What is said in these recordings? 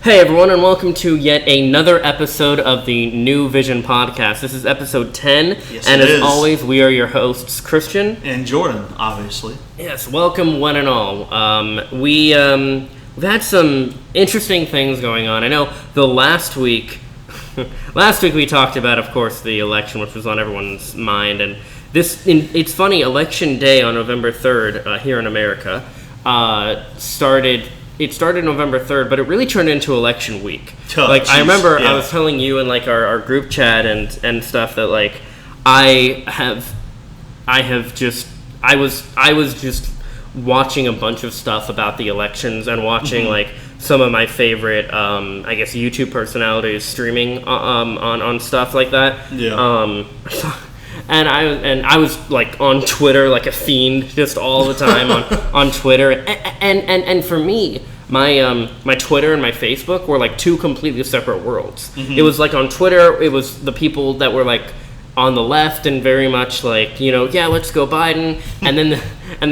Hey everyone, and welcome to yet another episode of the New Vision podcast. This is episode 10, and as always, we are your hosts, Christian and Jordan, obviously. Yes, welcome one and all. We've had some interesting things going on. I know the last week we talked about, of course, the election, which was on everyone's mind, and it's funny. Election day on November 3rd here in America started. It started November 3rd, but it really turned into election week. I remember I was telling you in our group chat and stuff that I was just watching a bunch of stuff about the elections and watching some of my favorite YouTube personalities streaming on stuff like that. Yeah. And I was on Twitter like a fiend, just all the time on Twitter. And for me, my Twitter and my Facebook were two completely separate worlds. Mm-hmm. It was on Twitter, it was the people that were on the left and very much let's go Biden, and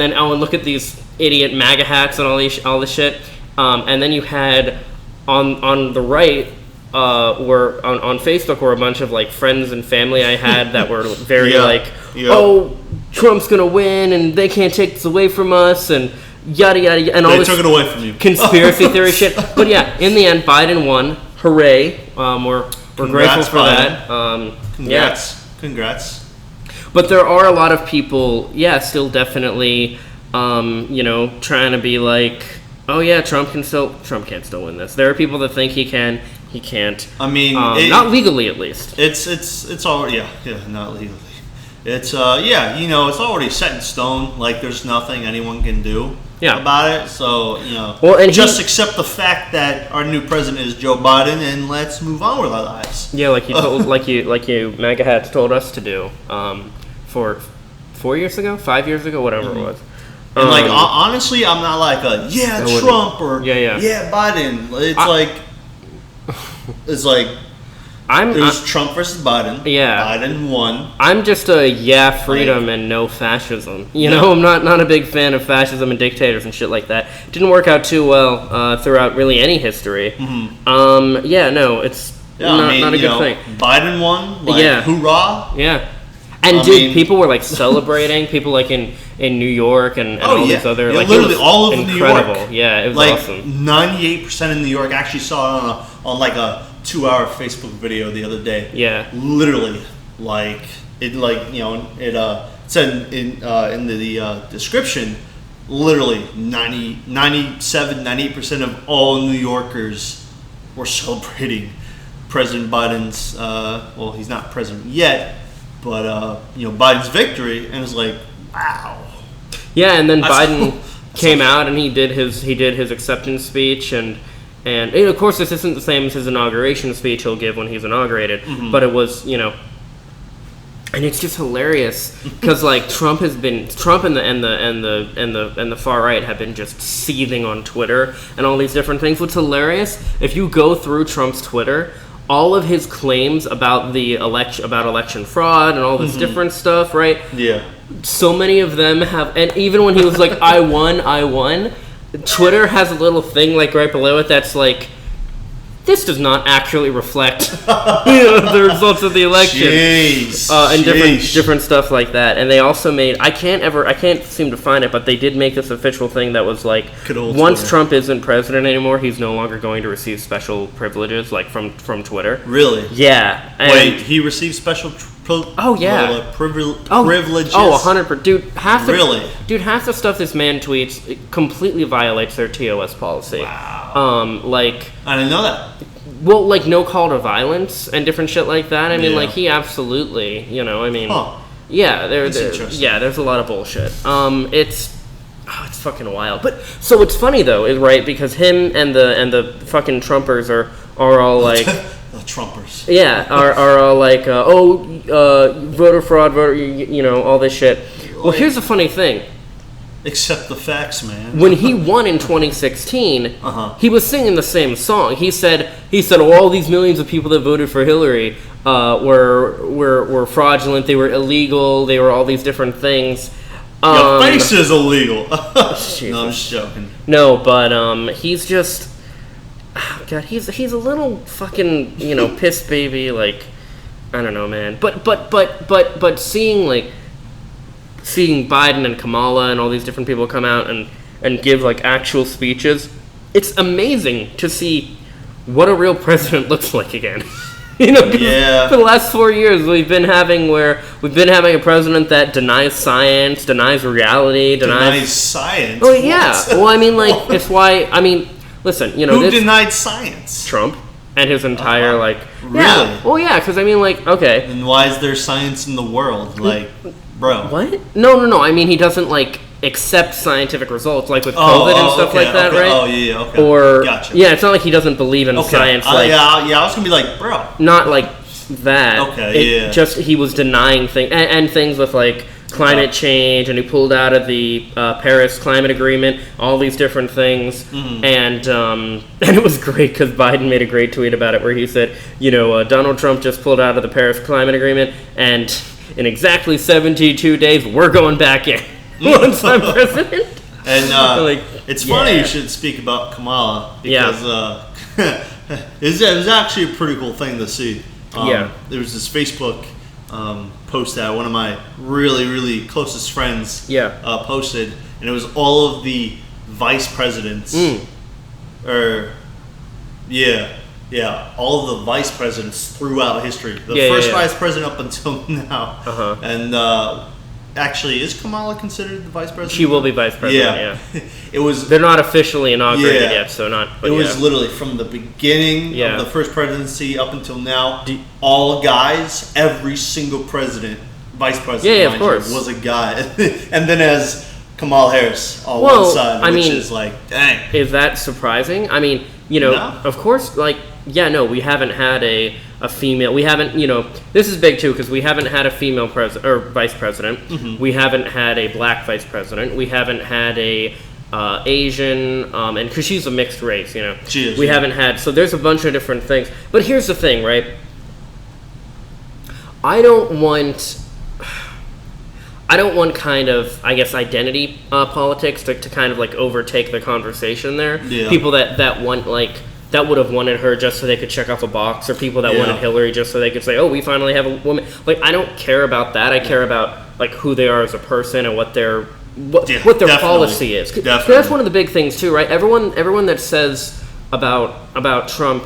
then look at these idiot MAGA hats and all this shit. And then you had on the right. Were on Facebook were a bunch of friends and family I had that were very oh, Trump's gonna win and they can't take this away from us and yada yada and all this took it away from you. Conspiracy theory shit. But yeah, in the end, Biden won. Hooray! We're grateful for Biden. That. Congrats. But there are a lot of people, still definitely, trying to be oh yeah, Trump can't still win this. There are people that think he can. He can't. I mean, not legally at least. It's already not legally. It's it's already set in stone. There's nothing anyone can do about it. So just accept the fact that our new president is Joe Biden, and let's move on with our lives. Yeah, like you MAGA hats told us to do. For 5 years ago, whatever it was. And honestly, I'm not Trump or Biden. It's it was Trump versus Biden. Yeah, Biden won. I'm just a freedom and no fascism. You know, I'm not a big fan of fascism and dictators and shit like that. It didn't work out too well throughout really any history. Mm-hmm. It's not a good thing. Biden won. Hoorah! Yeah. And people were celebrating. People in New York and all these other literally all over New York. Yeah, it was awesome. 98% in New York. I actually saw it on a 2-hour Facebook video the other day. Yeah, literally it said in the description. Literally 98% of all New Yorkers were celebrating President Biden's. He's not president yet. But Biden's victory, and it's wow. Yeah, and then Biden came out and he did his acceptance speech, and of course this isn't the same as his inauguration speech he'll give when he's inaugurated, but it was and it's just hilarious because Trump and the far right have been just seething on Twitter and all these different things. What's hilarious, if you go through Trump's Twitter, all of his claims about election fraud and all this different stuff, right? Yeah. So many of them have, and even when he was I won, Twitter has a little thing right below it that's this does not actually reflect the results of the election. Jeez. And different stuff like that. And they also made, I can't seem to find it, but they did make this official thing that was once Trump isn't president anymore, he's no longer going to receive special privileges from Twitter. Really? Yeah. Wait, he received special privileges? Oh, 100%. Dude, half the stuff this man tweets completely violates their TOS policy. Wow. I didn't know that. Well, no call to violence and different shit like that. I mean, he absolutely, yeah, there's a lot of bullshit. It's fucking wild. But so it's funny though, right? Because him and the fucking Trumpers are all the Trumpers. Yeah, are all voter fraud, all this shit. Well, here's the funny thing. Accept the facts, man. When he won in 2016, he was singing the same song. He said, all these millions of people that voted for Hillary were fraudulent. They were illegal. They were all these different things. Your face is illegal. No, I'm just joking. No, but he's just. oh God, he's a little fucking, piss baby, like, I don't know, man. But seeing Biden and Kamala and all these different people come out and give like actual speeches, it's amazing to see what a real president looks like again. For the last 4 years we've been having a president that denies science, denies reality, denies science. Oh yeah. Well, I mean, like, it's why. I mean, listen, who denied science? Trump and his entire really? Yeah. Well, yeah, because I mean, like, okay. And why is there science in the world, like, bro? What? No. I mean, he doesn't accept scientific results, like with COVID and stuff like that, right? Oh, yeah, okay. Or gotcha. Yeah, it's not like he doesn't believe in science. I was gonna be like, bro. Not like that. Okay, Just he was denying things and things with like climate change, and he pulled out of the Paris Climate Agreement, all these different things, and it was great because Biden made a great tweet about it where he said, Donald Trump just pulled out of the Paris Climate Agreement, and in exactly 72 days we're going back in. Once I'm president. And it's funny you should speak about Kamala because it was actually a pretty cool thing to see. There was this Facebook post that one of my really, really closest friends posted, and it was all of the vice presidents. All of the vice presidents throughout history. The first vice president up until now. And actually, is Kamala considered the vice president? She will be vice president, yeah. It was. They're not officially inaugurated yet, so not. It was literally from the beginning of the first presidency up until now. All guys, every single vice president, of course, was a guy. And then as Kamala Harris on one side, which is like, dang. Is that surprising? I mean, of course, we haven't had a female. We haven't, this is big too because we haven't had a female president or vice president. Mm-hmm. We haven't had a black vice president. We haven't had a Asian, and because she's a mixed race, She is. We haven't had. So there's a bunch of different things. But here's the thing, right? I don't want kind of, I guess, identity politics to kind of overtake the conversation there. Yeah. People that want that would have wanted her just so they could check off a box, or people that wanted Hillary just so they could say, oh, we finally have a woman. I don't care about that. I care about who they are as a person and what their policy is. That's one of the big things too, right? Everyone that says about Trump,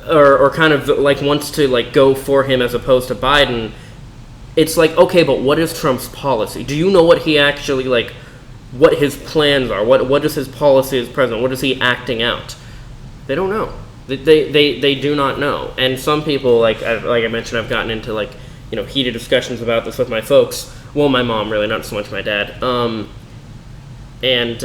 or kind of wants to go for him as opposed to Biden, it's okay, but what is Trump's policy? Do you know what he actually what his plans are? What is his policy as president? What is he acting out? They don't know. They do not know. And some people, like I mentioned, I've gotten into heated discussions about this with my folks. Well, my mom really, not so much my dad. She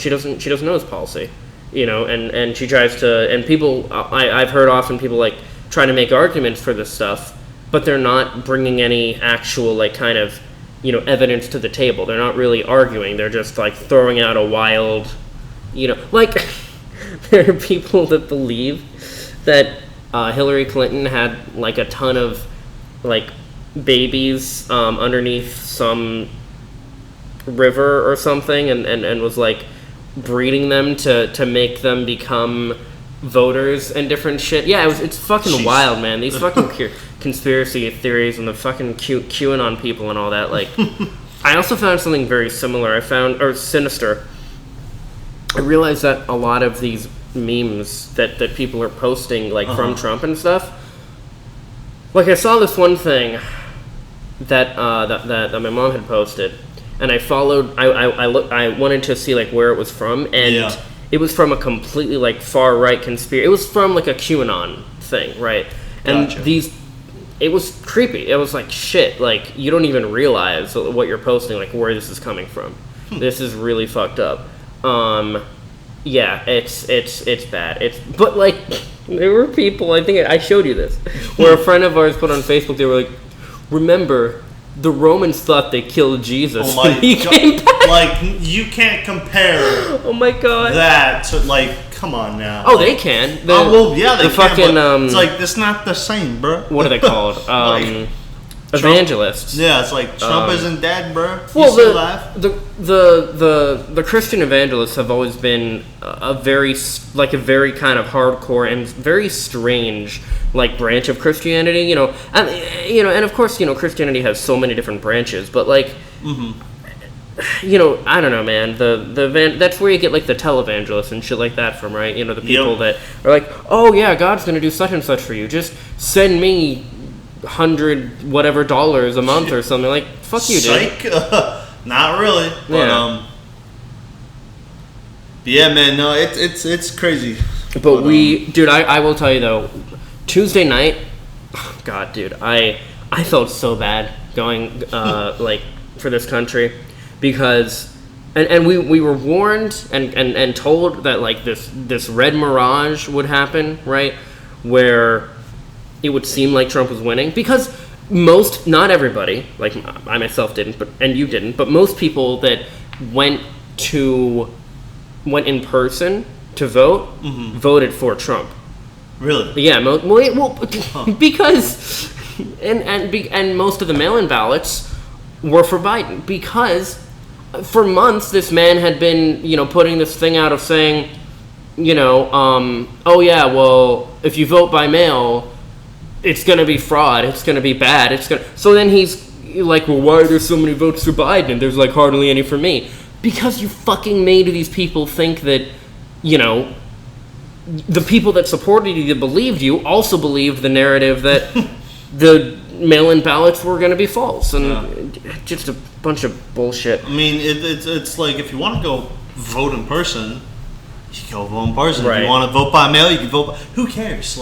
doesn't know his policy. And she tries to, and people, I've heard often people try to make arguments for this stuff, but they're not bringing any actual kind of evidence to the table. They're not really arguing. They're just throwing out a wild, there are people that believe that Hillary Clinton had a ton of babies underneath some river or something, and was breeding them to make them become voters and different shit. Yeah, it's fucking wild, man. These fucking conspiracy theories and the fucking QAnon people and all that. I also found something very similar. Sinister. I realized that a lot of these memes that people are posting from Trump and stuff. I saw this one thing that my mom had posted, and I followed. I wanted to see where it was from, and it was from a completely far right conspiracy. It was from a QAnon thing, right? And Gotcha. It was creepy. It was shit. You don't even realize what you're posting, where this is coming from. This is really fucked up. Yeah, it's bad. But there were people. I think I showed you this, where a friend of ours put on Facebook. They were remember. The Romans thought they killed Jesus. Oh my he God. Came back. You can't compare. Oh my God. That to come on now. Oh, they can. They the can. Fucking, it's it's not the same, bro. What are they called? evangelists. Yeah, it's like Trump isn't dead, bro. Well, the Christian evangelists have always been a very kind of hardcore and very strange branch of Christianity. And of course Christianity has so many different branches, but I don't know, man. That's where you get the televangelists and shit like that from, right? The people that are like, oh yeah, God's gonna do such and such for you. Just send me $100 whatever a month or something. Fuck you, dude. Not really. But yeah, man. No, it's crazy. But dude, I will tell you though, Tuesday night, oh God, dude, I felt so bad going for this country. Because, and we were warned and told that this red mirage would happen, right, where it would seem like Trump was winning. Because not everybody, I myself didn't, and you didn't, but most people that went in person to vote voted for Trump. Really? Yeah. Because and most of the mail-in ballots were for Biden, because for months this man had been putting this thing out of saying oh yeah, well, if you vote by mail it's gonna be fraud, it's gonna be bad, so then he's like, well, why are there so many votes for Biden and there's hardly any for me? Because you fucking made these people think that the people that supported you, that believed you, also believed the narrative that the mail-in ballots were going to be false, and just a bunch of bullshit. I mean, it's like, if you want to go vote in person, you can go vote in person. Right. If you want to vote by mail, you can vote. Who cares?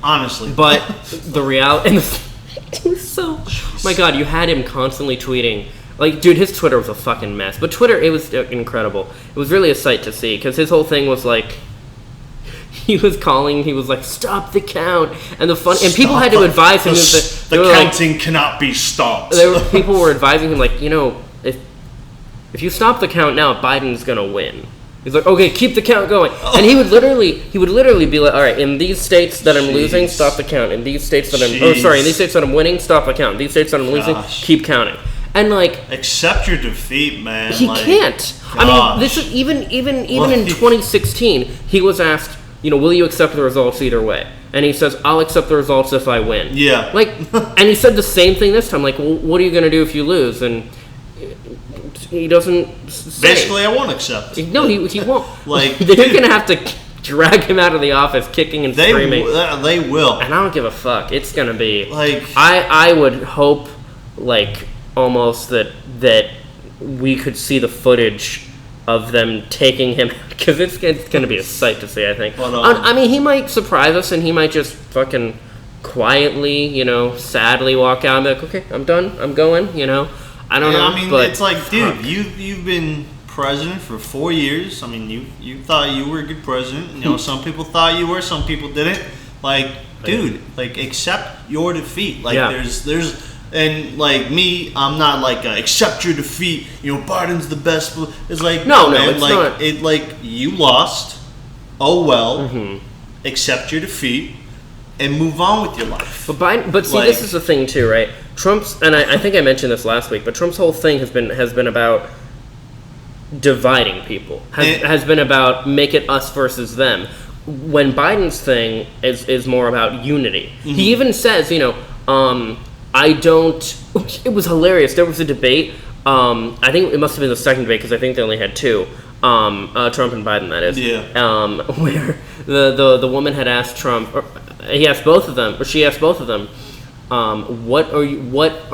Honestly. But the reality, so, my God, you had him constantly tweeting. Dude, his Twitter was a fucking mess. But Twitter, it was incredible. It was really a sight to see, because his whole thing was he was stop the count, and people had to advise him. The counting cannot be stopped. People were advising him, if you stop the count now, Biden's gonna win. He's like, okay, keep the count going, and he would literally be like, all right, in these states that I'm losing, stop the count. In these states that in these states that I'm winning, stop the count. In these states that I'm losing, keep counting. And accept your defeat, man. He can't. Gosh. I mean, this is even in 2016, he was asked, will you accept the results either way? And he says, I'll accept the results if I win. Yeah. And he said the same thing this time. Well, what are you going to do if you lose? And he doesn't say. Basically, I won't accept. No, he won't. They're going to have to drag him out of the office kicking and screaming. They will. And I don't give a fuck. It's going to be... I would hope, almost that we could see the footage of them taking him, because it's going to be a sight to see, I think. I mean, he might surprise us, and he might just fucking quietly, sadly walk out and be like, okay, I'm done, I'm going, I don't know. I mean, but it's dude, you've been president for 4 years. I mean, you thought you were a good president. Some people thought you were, some people didn't. Dude, accept your defeat. There's and me, I'm not accept your defeat. Biden's the best. It's no, man, it's not. You lost. Oh well. Mm-hmm. Accept your defeat and move on with your life. But Biden, this is the thing too, right? Trump's, and I think I mentioned this last week, but Trump's whole thing has been about dividing people. Has been about make it us versus them. When Biden's thing is more about unity. Mm-hmm. He even says, it was hilarious. There was a debate. I think it must have been the second debate, because I think they only had two. Trump and Biden, that is. Yeah. Where the woman had asked Trump, or she asked both of them, what are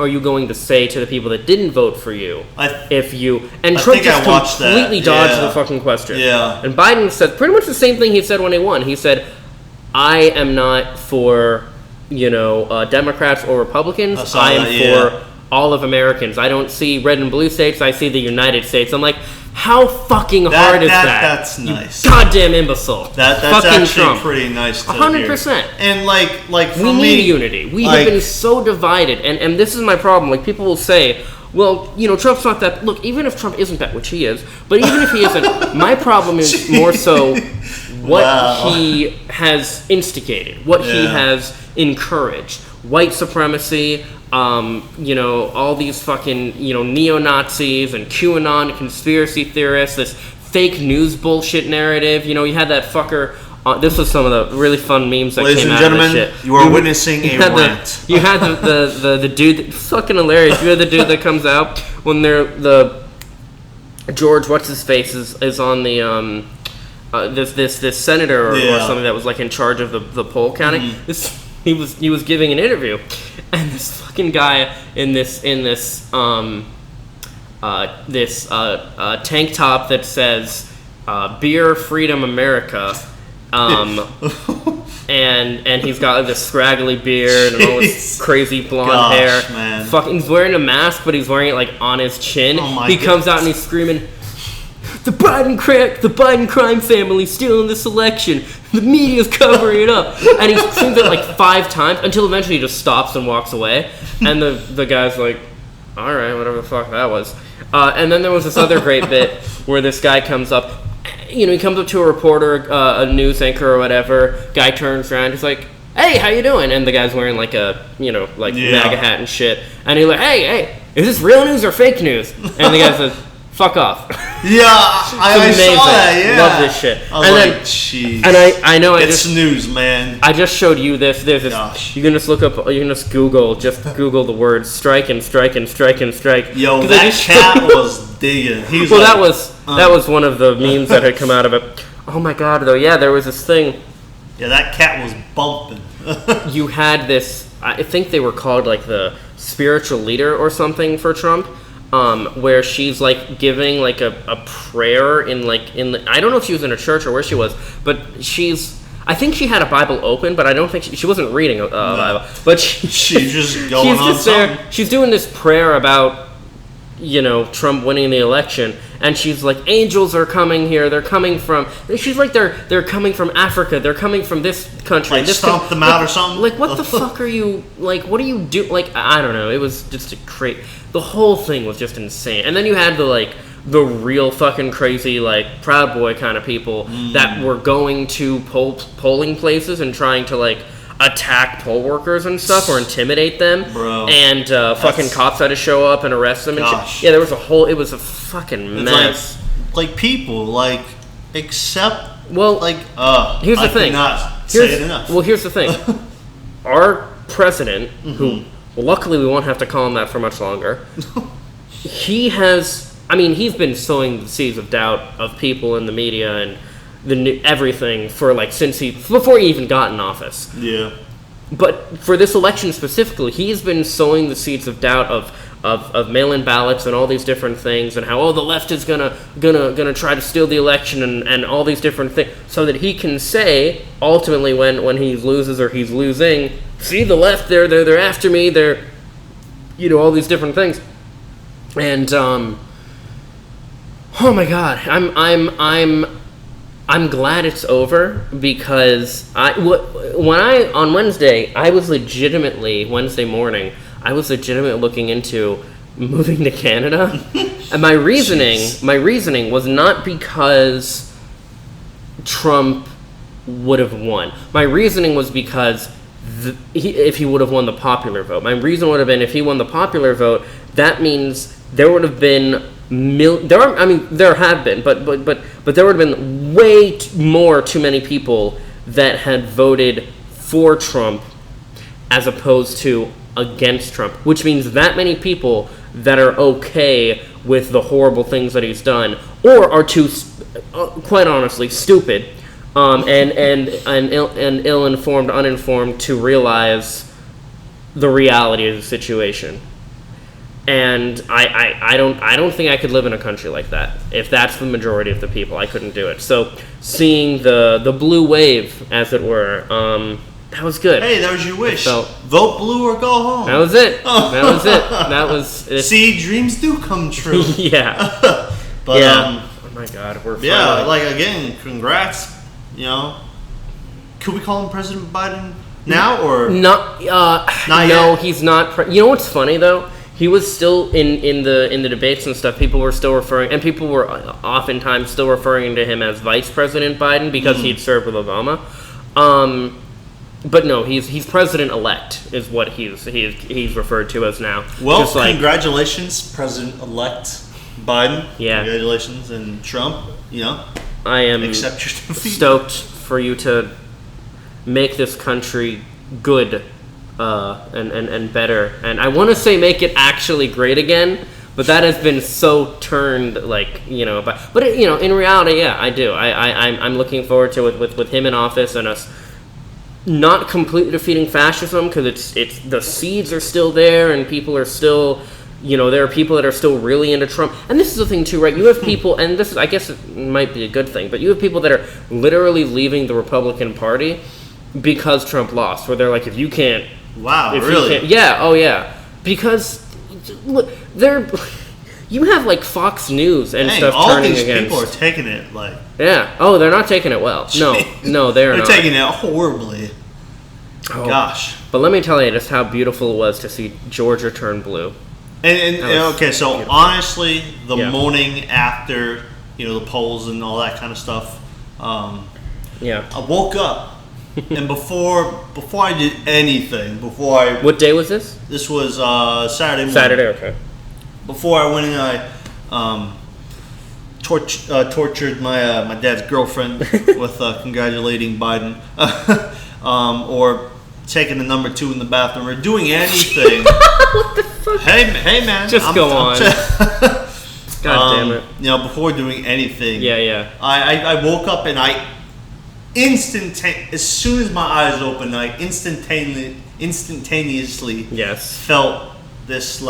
you going to say to the people that didn't vote for you and Trump just completely dodged the fucking question. Yeah. And Biden said pretty much the same thing he said when he won. He said, I am not for Democrats or Republicans. I am for all of Americans. I don't see red and blue states. I see the United States. I'm like, how fucking hard is that? That's nice. You goddamn imbecile. That's fucking actually Trump. Pretty nice to 100%. hear. And we need unity. We have been so divided, and this is my problem. People will say, well, Trump's not that. Look, even if Trump isn't that, which he is, but even if he isn't, my problem is more so what he has instigated, what he has encouraged, white supremacy, all these fucking, neo-Nazis and QAnon conspiracy theorists, this fake news bullshit narrative. You had that fucker. This was some of the really fun memes that came out of this shit. Ladies and gentlemen, you are witnessing a rant. You had the dude, fucking hilarious. You had the dude that comes out when the George, what's his face, is on the this senator or something that was like in charge of the poll counting. Mm-hmm. He was giving an interview, and this fucking guy in this tank top that says "Beer Freedom America," and he's got this scraggly beard and all this crazy blonde hair. Man. Fucking, he's wearing a mask, but he's wearing it like on his chin. He comes out and he's screaming, the Biden crime family stealing this election. The media's covering it up. And he screams it like 5 times until eventually he just stops and walks away. And the guy's like, all right, whatever the fuck that was. And then there was this other great bit where this guy comes up. He comes up to a reporter, a news anchor or whatever. Guy turns around. He's like, hey, how you doing? And the guy's wearing like a, MAGA hat and shit. And he's like, hey, is this real news or fake news? And the guy says, fuck off. Yeah, I saw that, yeah. Love this shit. Jeez. And I know it's news, man. I just showed you this. There's this. Gosh. You can just Google the words strike and strike and strike and strike. Yo, that cat was digging. That was one of the memes that had come out of it. Oh my god, though, yeah, there was this thing. Yeah, that cat was bumping. You had this, I think they were called like the spiritual leader or something for Trump. Where she's like giving like a prayer in I don't know if she was in a church or where she was, but I think she had a Bible open, but I don't think she wasn't reading a Bible, but she's just going on something. She's doing this prayer about Trump winning the election, and she's like, angels are coming here, they're coming from, she's like, they're coming from Africa, they're coming from this country, like stomp them out or something. Like, what the fuck are you, like, what do you do? Like, I don't know, it was just the whole thing was just insane. And then you had the real fucking crazy, like, Proud Boy kind of people that were going to polling places and trying to, like, attack poll workers and stuff or intimidate them. Bro. And fucking cops had to show up and arrest them and shit. Yeah, there was it was a fucking mess. Like people, like, except, well, like, here's the thing. Say it enough. Well, here's the thing. Our president, who, luckily we won't have to call him that for much longer, he's been sowing the seeds of doubt of people in the media and everything for before he even got in office. Yeah. But for this election specifically, he's been sowing the seeds of doubt of mail-in ballots and all these different things, and how the left is gonna try to steal the election and all these different things, so that he can say ultimately when he loses or he's losing, see, the left, they're after me, they're all these different things. And oh my god, I'm glad it's over, because on Wednesday, Wednesday morning, I was legitimately looking into moving to Canada. And my reasoning was not because Trump would have won. My reasoning was because if he would have won the popular vote. My reason would have been, if he won the popular vote, that means there would have been there have been, but there would have been way too many people that had voted for Trump as opposed to against Trump, which means that many people that are okay with the horrible things that he's done, or are too, quite honestly, stupid, and ill-informed, uninformed to realize the reality of the situation. And I don't think I could live in a country like that. If that's the majority of the people, I couldn't do it. So seeing the blue wave, as it were, that was good. Hey, that was your wish. Vote blue or go home. That was it. That was it. See, dreams do come true. Yeah. But oh my god, we're finally. Again, congrats. Could we call him President Biden now or not? Not no, yet? He's not. You know what's funny though? He was still in the debates and stuff. People were still referring, and people were oftentimes still referring to him as Vice President Biden because he'd served with Obama. But no, he's president-elect is what he's referred to as now. Well, congratulations, President-elect Biden. Yeah. Congratulations, and Trump, I am accept your defeat. Stoked for you to make this country good and better. And I want to say make it actually great again, but that has been so turned, but in reality, yeah, I do. I'm looking forward to it with him in office and us not completely defeating fascism, because it's the seeds are still there and people are still, there are people that are still really into Trump. And this is the thing too, right? You have people, and this is, I guess it might be a good thing, but you have people that are literally leaving the Republican Party because Trump lost, where they're like, if you can't... Wow, really? Yeah, oh yeah. Because look, you have like Fox News and stuff turning against... all these people are taking it Yeah. Oh, they're not taking it well. No, they're not. They're taking it horribly. Oh. Gosh. But let me tell you just how beautiful it was to see Georgia turn blue. And okay, so beautiful. Honestly, the morning after, the polls and all that kind of stuff, I woke up, and before I did anything, What day was this? This was Saturday morning. Saturday, okay. Before I went and I tortured my dad's girlfriend with congratulating Biden, or taking the number 2 in the bathroom, or doing anything. What the fuck? Hey man, just go on. God damn it. Before doing anything. Yeah. I woke up and as soon as my eyes opened, I instantaneously felt this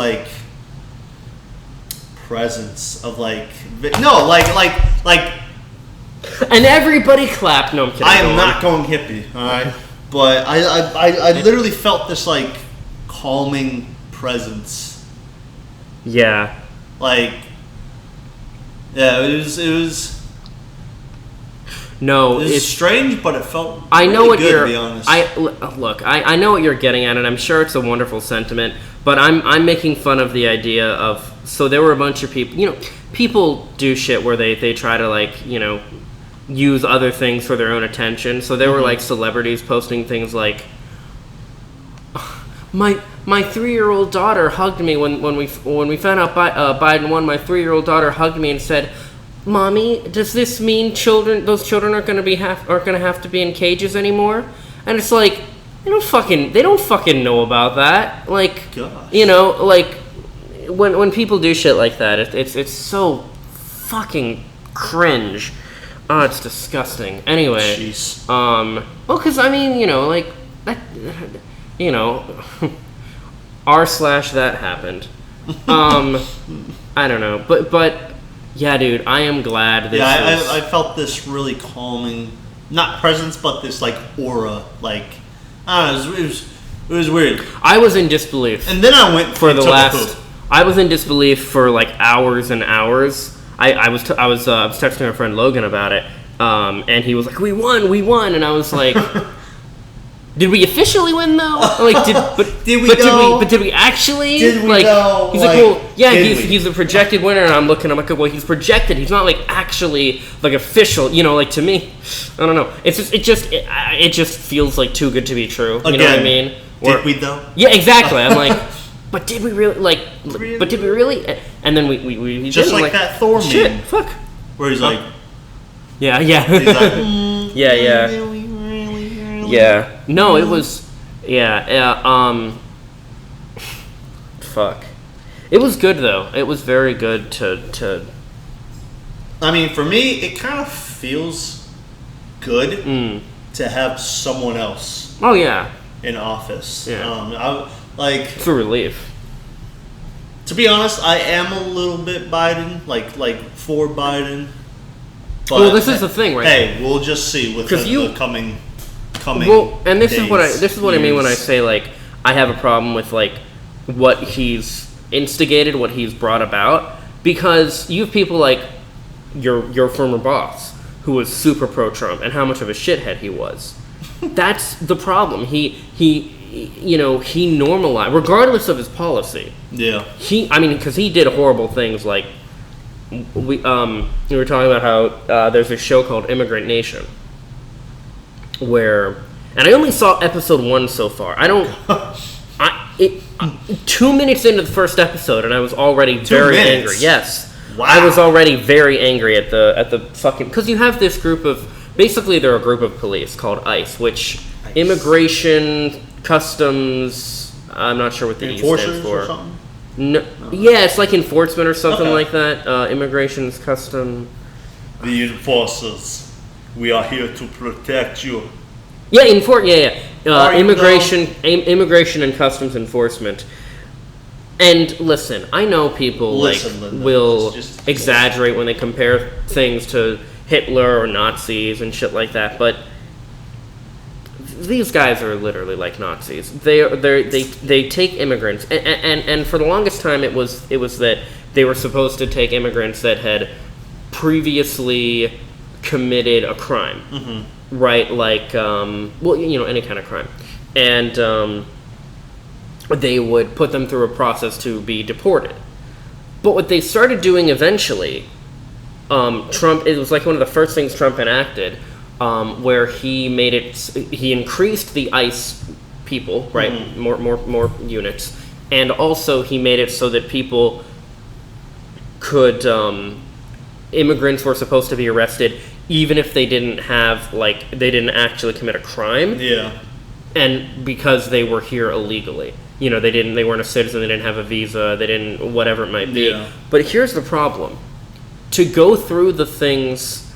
presence of and everybody clapped. No, I'm kidding. I am not going hippie, all right? But I literally felt this calming presence. Yeah. It was. No, it's strange, but it felt. I know really what good, you're. To be honest. I know what you're getting at, and I'm sure it's a wonderful sentiment. But I'm making fun of the idea of. So there were a bunch of people. People do shit where they try to use other things for their own attention. So there were celebrities posting things like, my 3-year-old daughter hugged me when we found out Biden won. My 3-year-old daughter hugged me and said, "Mommy, does this mean those children aren't going to have to be in cages anymore?" And it's like, they don't fucking know about that. Gosh. When people do shit like that, it's so fucking cringe. Oh, it's disgusting. Anyway, jeez. Because that, r/that happened. I don't know, but yeah, dude, I am glad. I felt this really calming, not presence, but this aura. I don't know, it was weird. I was in disbelief, and then I went for the last. I was in disbelief for hours and hours. I was texting our friend Logan about it, and he was like, "We won," and I was like, "Did we officially win though? Did we actually? Did we know? He's like, "Well, yeah, he's a projected winner," and I'm like, "Well, he's projected. He's not actually official. To me, I don't know. It just feels too good to be true. You know what I mean? Did we though? Yeah, exactly. I'm like. But did we really But did we really? And then we just didn't, that Thor meme. Shit, fuck. Where he's like, yeah. He's like, yeah. Yeah. No, it was. Fuck. It was good though. It was very good to. I mean, for me, it kind of feels good to have someone else. Oh yeah. In office. Yeah. It's a relief. To be honest, I am a little bit Biden, for Biden. But well, this is the thing, right? Hey, we'll just see with the coming. Well, and this days, is what I mean when I say I have a problem with what he's instigated, what he's brought about, because you have people like your former boss who was super pro Trump and how much of a shithead he was. That's the problem. He normalized, regardless of his policy. Yeah. Because he did horrible things. We were talking about how there's a show called Immigrant Nation, where And I only saw episode 1 so far. 2 minutes into the first episode, and I was already very angry. Yes. Wow. I was already very angry at the fucking... Because you have this group of... Basically, they're a group of police called ICE, which... Immigration, Customs... I'm not sure what the E stands for. Or something? No. Yeah, it's like enforcement or something like that. Immigration's Custom... The enforcers. We are here to protect you. Yeah, immigration and customs enforcement. And listen, I know people Linda, will exaggerate when they compare things to Hitler or Nazis and shit like that, but these guys are literally like Nazis. They take immigrants, and for the longest time it was that they were supposed to take immigrants that had previously committed a crime. Mm-hmm. Right, like, any kind of crime. And they would put them through a process to be deported. But what they started doing eventually, it was like one of the first things Trump enacted, where he increased the ICE people, right, mm-hmm. more units, and also he made it so that people could, immigrants were supposed to be arrested even if they didn't actually commit a crime. Yeah. And because they were here illegally. They weren't a citizen, they didn't have a visa, they didn't, whatever it might be. Yeah. But here's the problem. To go through the things,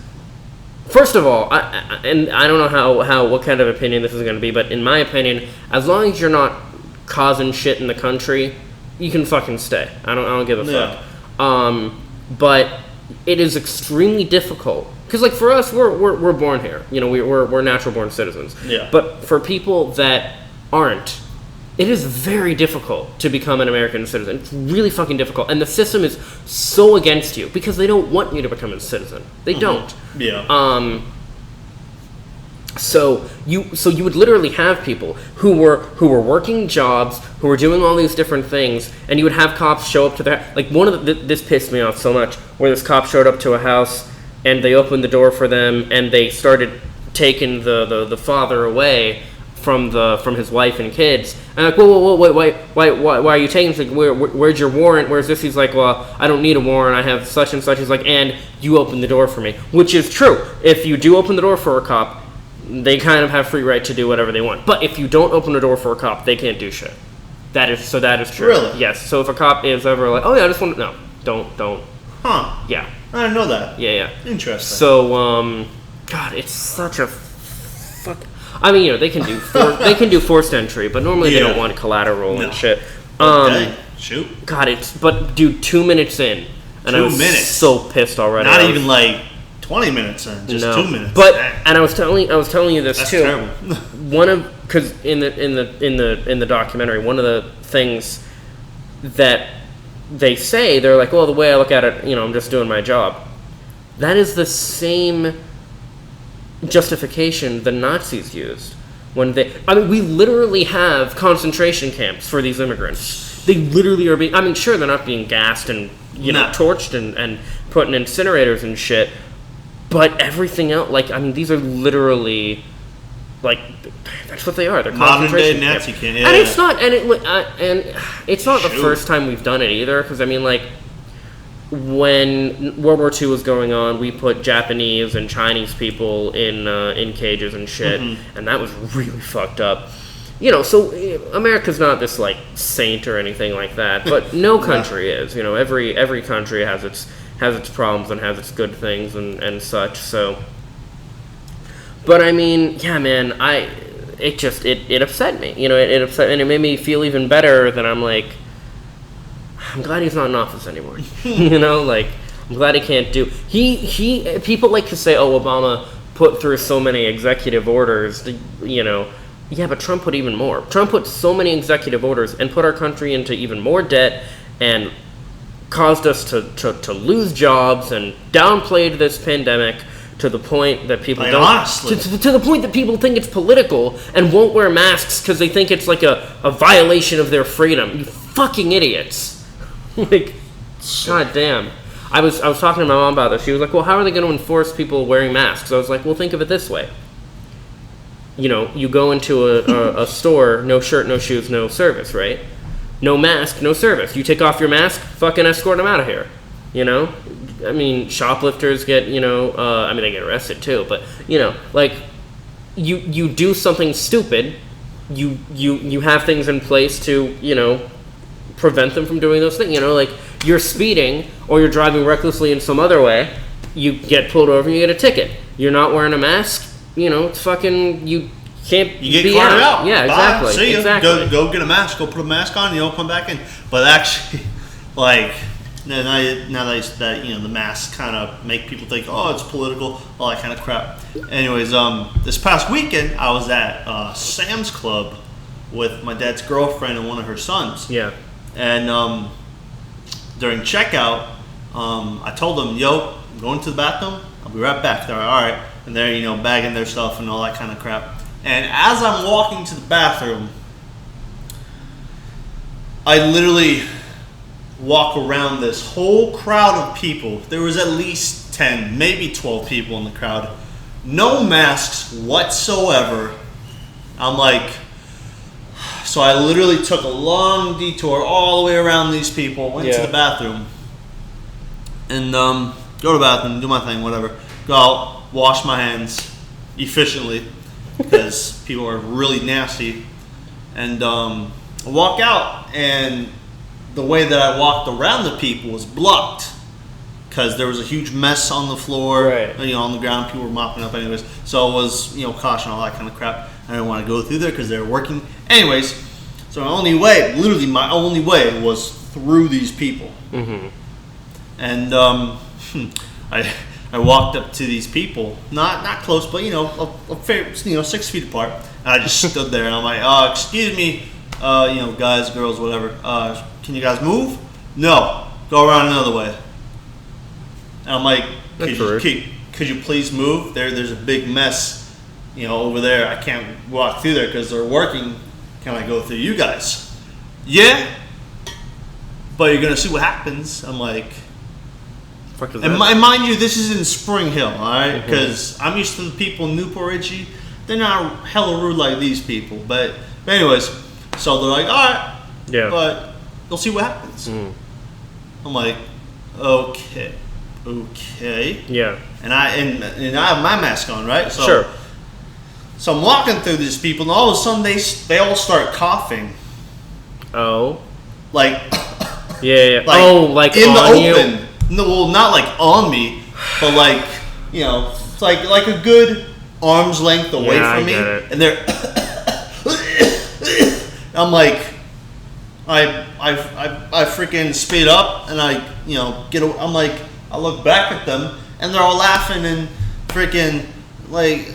first of all, I don't know what kind of opinion this is going to be, but in my opinion, as long as you're not causing shit in the country, you can fucking stay. I don't give a fuck. But it is extremely difficult. Because, like, for us, we're born here. We're natural-born citizens. Yeah. But for people that aren't, it is very difficult to become an American citizen. It's really fucking difficult. And the system is so against you because they don't want you to become a citizen. They don't. Yeah. So you would literally have people who were working jobs, who were doing all these different things, and you would have cops show up to their... Like, this pissed me off so much, where this cop showed up to a house... And they opened the door for them, and they started taking the father away from his wife and kids. And I'm like, whoa, why are you taking? He's like, where's your warrant? Where's this? He's like, well, I don't need a warrant. I have such and such. He's like, and you opened the door for me, which is true. If you do open the door for a cop, they kind of have free right to do whatever they want. But if you don't open the door for a cop, they can't do shit. That is true. Really? Yes. So if a cop is ever like, oh yeah, I just want to... No, don't. Huh. Yeah. I didn't know that. Yeah. Interesting. So, God, it's such a fuck. I mean, they can do forced entry, but normally they don't want collateral and shit. Okay. Shoot. God, but dude, 2 minutes in, and I was so pissed already. Not even like 20 minutes in, just 2 minutes. But and I was telling you this too. Terrible. Because in the documentary, one of the things that they say, they're like, well, the way I look at it, I'm just doing my job. That is the same justification the Nazis used when we literally have concentration camps for these immigrants. They literally are being, sure, they're not being gassed and, torched and put in incinerators and shit, but everything else, these are literally, that's what they are. They're modern day Nazi camp. Yeah. And it's not, it's not the first time we've done it either. Because when World War II was going on, we put Japanese and Chinese people in cages and shit, and that was really fucked up. So America's not this saint or anything like that, but no country is. Every country has its problems and has its good things and such. So. But yeah, man, it upset me. It upset, and it made me feel even better that I'm glad he's not in office anymore. I'm glad he can't do. People like to say, oh, Obama put through so many executive orders. Yeah, but Trump put even more. Trump put so many executive orders and put our country into even more debt and caused us to lose jobs and downplayed this pandemic. To the point that people to the point that people think it's political and won't wear masks because they think it's a violation of their freedom. You fucking idiots! God damn. I was talking to my mom about this. She was like, "Well, how are they going to enforce people wearing masks?" I was like, "Well, think of it this way: you go into a store, no shirt, no shoes, no service, right? No mask, no service. You take off your mask, fucking escort them out of here. I mean, shoplifters get, they get arrested too, but, like, you do something stupid, you have things in place to, prevent them from doing those things. Like, you're speeding or you're driving recklessly in some other way, you get pulled over and you get a ticket. You're not wearing a mask, it's fucking, you can't You get be carted out. Yeah, Bye. exactly. See you. Exactly. Go get a mask. Go put a mask on. You don't come back in. But actually, like, now that the masks kind of make people think, oh, it's political, all that kind of crap. Anyways, this past weekend I was at Sam's Club with my dad's girlfriend and one of her sons. Yeah. And during checkout, I told them, yo, I'm going to the bathroom. I'll be right back. They're like, all right. And they're, bagging their stuff and all that kind of crap. And as I'm walking to the bathroom, I literally walk around this whole crowd of people. There was at least 10, maybe 12 people in the crowd. No masks whatsoever. I'm like, so I literally took a long detour all the way around these people, went to the bathroom, and go to the bathroom, do my thing, whatever. Go out, wash my hands efficiently, because people are really nasty. And I walk out, and the way that I walked around the people was blocked because there was a huge mess on the floor, right. On the ground. People were mopping up anyways. So it was, caution, all that kind of crap. I didn't want to go through there because they were working. Anyways, so my only way was through these people. Mm-hmm. And I walked up to these people, not close, but a fair, 6 feet apart. And I just stood there and I'm like, excuse me, guys, girls, whatever. Can you guys move? No, go around another way. And I'm like, could you please move? There's a big mess, over there. I can't walk through there because they're working. Can I go through you guys? Yeah, but you're gonna see what happens. I'm like. And mind you, this is in Spring Hill, all right? Because I'm used to the people in Newport Richie. They're not hella rude like these people. But anyways, so they're like, all right, but you'll see what happens. Mm. I'm like, okay, yeah. And I have my mask on, right? So, sure. So I'm walking through these people, and all of a sudden they all start coughing. Oh. Like. Yeah. Like in the open. You? No, well, not like on me, but like, it's like a good arm's length away from me, and they're. I'm like, I freaking speed up, and I I'm like, I look back at them, and they're all laughing and freaking like,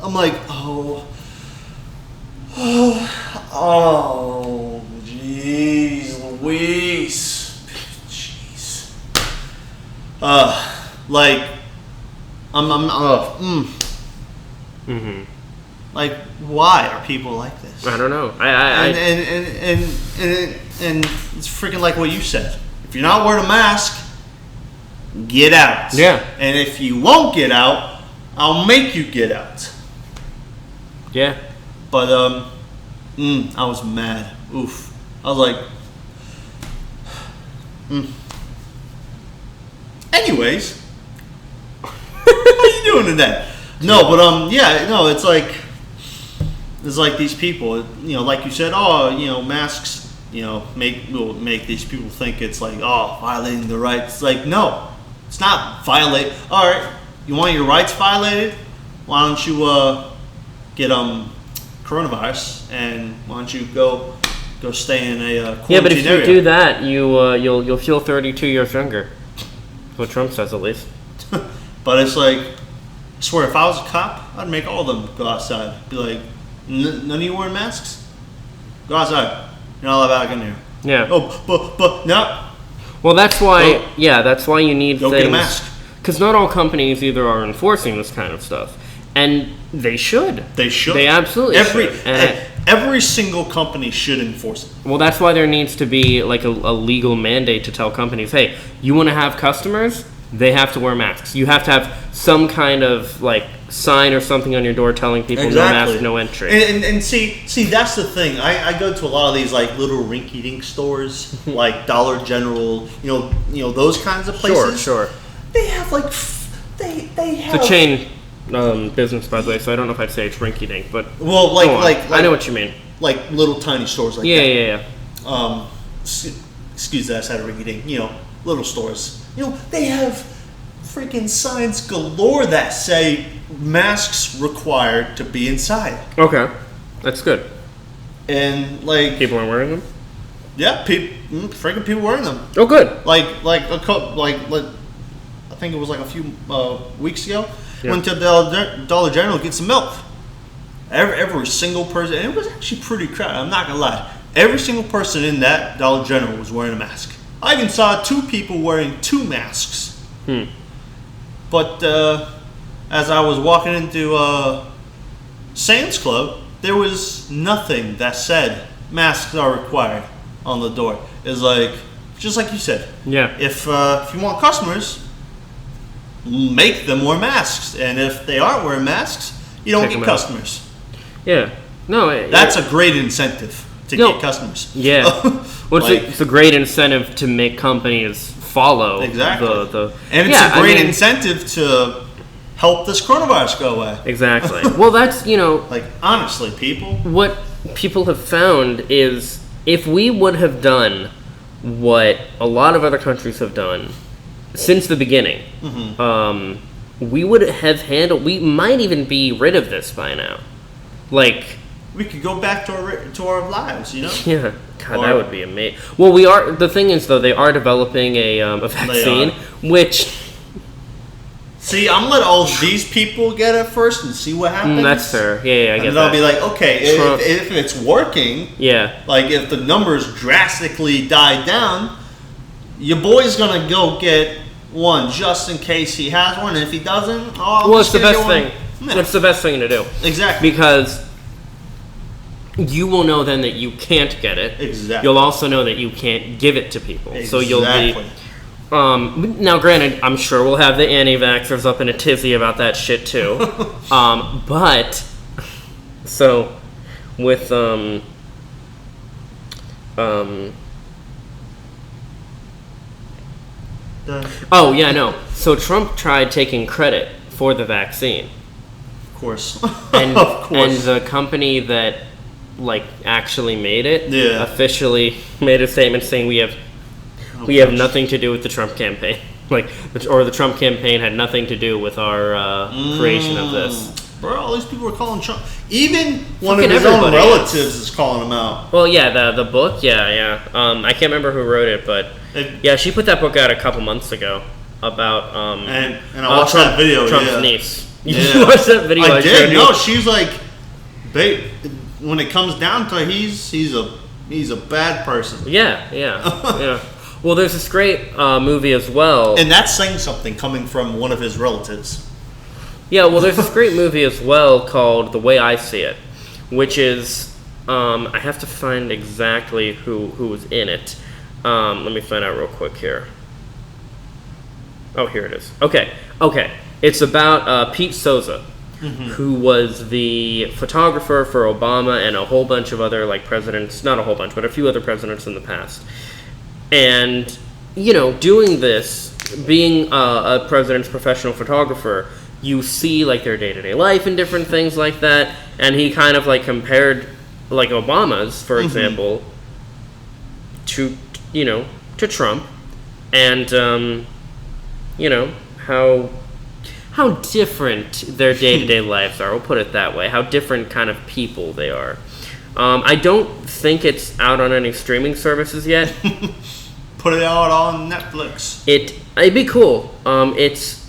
I'm like, oh, jeez, Louise. Like, Mm-hmm. Like, why are people like this? I don't know. And it's freaking like what you said. If you're not wearing a mask, get out. Yeah. And if you won't get out, I'll make you get out. Yeah. But I was mad. Oof. I was like, Anyways, what are you doing today? No, but it's like these people, like you said, masks, will make these people think it's like, violating the rights. It's like, no, it's not violate. All right, you want your rights violated? Why don't you get coronavirus, and why don't you go stay in a quarantine Yeah, but if area? you do that, you'll feel 32 years younger. What Trump says, at least. But it's like, I swear, if I was a cop, I'd make all of them go outside. Be like, none of you wearing masks? Go outside. You're not allowed back in here. Yeah. Oh, but no. Well, that's why. That's why you need go things. Get a mask. Because not all companies either are enforcing this kind of stuff, and they should. They should. They absolutely should. Every single company should enforce it. Well, that's why there needs to be like a legal mandate to tell companies, hey, you want to have customers? they have to wear masks. You have to have some kind of like sign or something on your door telling people no mask, no entry. And see, that's the thing. I go to a lot of these like little rinky-dink stores, like Dollar General, you know those kinds of places. Sure. They have like they have. It's a chain business, by the way, so I don't know if I'd say it's rinky-dink, but well, like I know what you mean. Like little tiny stores like that. Yeah. Excuse that, I said rinky-dink. You know, little stores. You know, they have freaking signs galore that say masks required to be inside. Okay, that's good. And like people aren't wearing them. Yeah, freaking people wearing them. Oh, good. Like I think it was like a few weeks ago. Yeah. Went to Dollar General to get some milk. Every single person, and it was actually pretty crowded. I'm not gonna lie. Every single person in that Dollar General was wearing a mask. I even saw 2 people wearing 2 masks. But as I was walking into Sam's Club, there was nothing that said masks are required on the door. It's like, just like you said. Yeah. If you want customers, make them wear masks, and if they aren't wearing masks, you don't get customers. Yeah. No. That's a great incentive to get customers. Yeah. Well, it's a great incentive to make companies follow. Exactly. And it's a great incentive to help this coronavirus go away. Exactly. Well, that's, like, honestly, people. What people have found is if we would have done what a lot of other countries have done since the beginning, we would have we might even be rid of this by now. Like, we could go back to our lives, Yeah, God, that would be amazing. Well, we are. The thing is, though, they are developing a vaccine, which. See, I'm gonna let all these people get it first and see what happens. That's fair. Yeah, I get that. And I'll be like, okay, if it's working, like if the numbers drastically die down, your boy's gonna go get one just in case he has one, and if he doesn't, it's the best thing. Yeah. It's the best thing to do. Exactly. Because you will know then that you can't get it. Exactly. You'll also know that you can't give it to people. Exactly. So you'll be. Now, granted, I'm sure we'll have the anti-vaxxers up in a tizzy about that shit too. But so with oh yeah, no. So Trump tried taking credit for the vaccine. Of course. And of course. And the company that actually made it officially made a statement saying we have nothing to do with the Trump campaign. Or the Trump campaign had nothing to do with our creation of this. Bro, all these people are calling Trump. Even one of his own relatives is calling him out. Well, yeah, the book, yeah. I can't remember who wrote it, but she put that book out a couple months ago about and I watched that video. Trump's niece. You watched that video? I did. No, she's like, when it comes down to it, he's a bad person. Yeah. Well, there's this great movie as well, and that's saying something coming from one of his relatives. Yeah, well, there's this great movie as well called The Way I See It, which is I have to find exactly who was in it. Let me find out real quick here. Oh, here it is. Okay. It's about Pete Souza, who was the photographer for Obama and a whole bunch of other presidents, not a whole bunch, but a few other presidents in the past. And, doing this, being a president's professional photographer, you see their day-to-day life and different things like that. And he kind of compared Obama's, for example, to Trump, and how different their day-to-day lives are. We'll put it that way. How different kind of people they are. I don't think it's out on any streaming services yet. Put it out on Netflix. It'd be cool. It's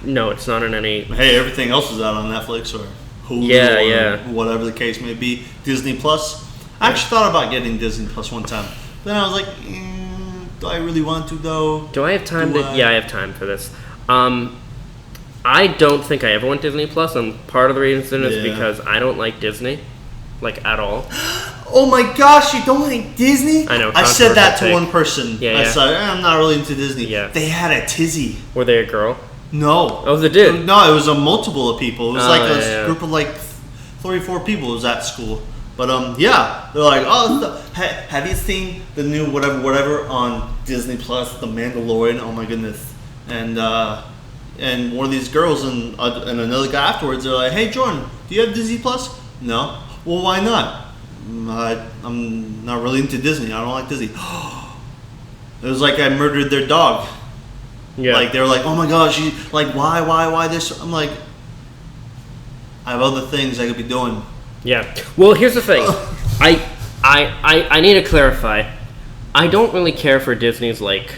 not on any. Hey, everything else is out on Netflix or Hulu or whatever the case may be. Disney Plus. I actually thought about getting Disney Plus one time. Then I was like, do I really want to though? Do I have time Yeah, I have time for this. I don't think I ever want Disney Plus, and part of the reason is because I don't like Disney, at all. oh my gosh, you don't like Disney? I know. I said that to one person. Yeah, I said, I'm not really into Disney. Yeah. They had a tizzy. Were they a girl? No. Oh, it was a dude? No, it was a multiple of people. It was like a group of like 34 people was at school. But yeah, they're like, oh, have you seen the new whatever on Disney Plus, The Mandalorian? Oh my goodness! And one of these girls and another guy afterwards, they're like, hey Jordan, do you have Disney Plus? No. Well, why not? I'm not really into Disney. I don't like Disney. It was like I murdered their dog. Yeah. Like they were like, oh my gosh, like why this? I'm like, I have other things I could be doing. Yeah. Well, here's the thing. I need to clarify. I don't really care for Disney's like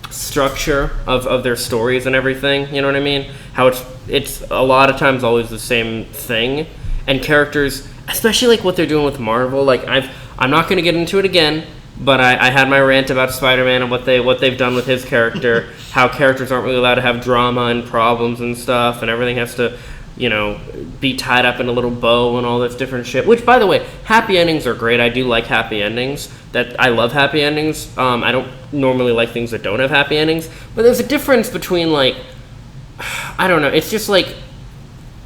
structure of their stories and everything. You know what I mean? How it's a lot of times always the same thing, and characters, especially like what they're doing with Marvel. Like I'm not going to get into it again, but I had my rant about Spider-Man and what they've done with his character. How characters aren't really allowed to have drama and problems and stuff, and everything has to, you know, be tied up in a little bow and all this different shit. Which, by the way, happy endings are great. I do like happy endings. I love happy endings. I don't normally like things that don't have happy endings. But there's a difference between, like, I don't know. It's just like,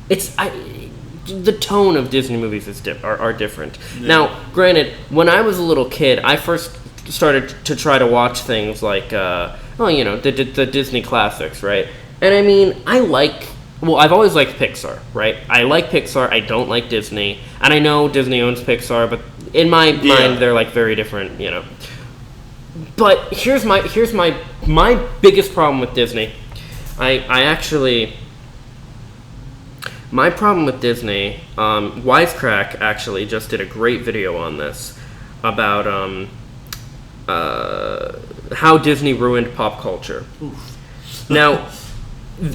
the tone of Disney movies are different. Yeah. Now, granted, when I was a little kid, I first started to try to watch things like, the Disney classics, right? And I mean, I've always liked Pixar, right? I like Pixar, I don't like Disney. And I know Disney owns Pixar, but in my mind, they're like very different, you know. But here's my biggest problem with Disney. My problem with Disney, Wisecrack actually just did a great video on this about how Disney ruined pop culture. Oof. Now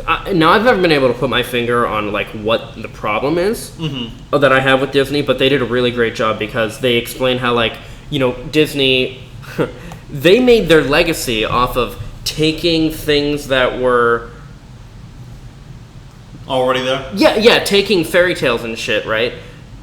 I've never been able to put my finger on like what the problem is that I have with Disney, but they did a really great job because they explain how, like, you know, Disney they made their legacy off of taking things that were already there. Yeah, taking fairy tales and shit, right,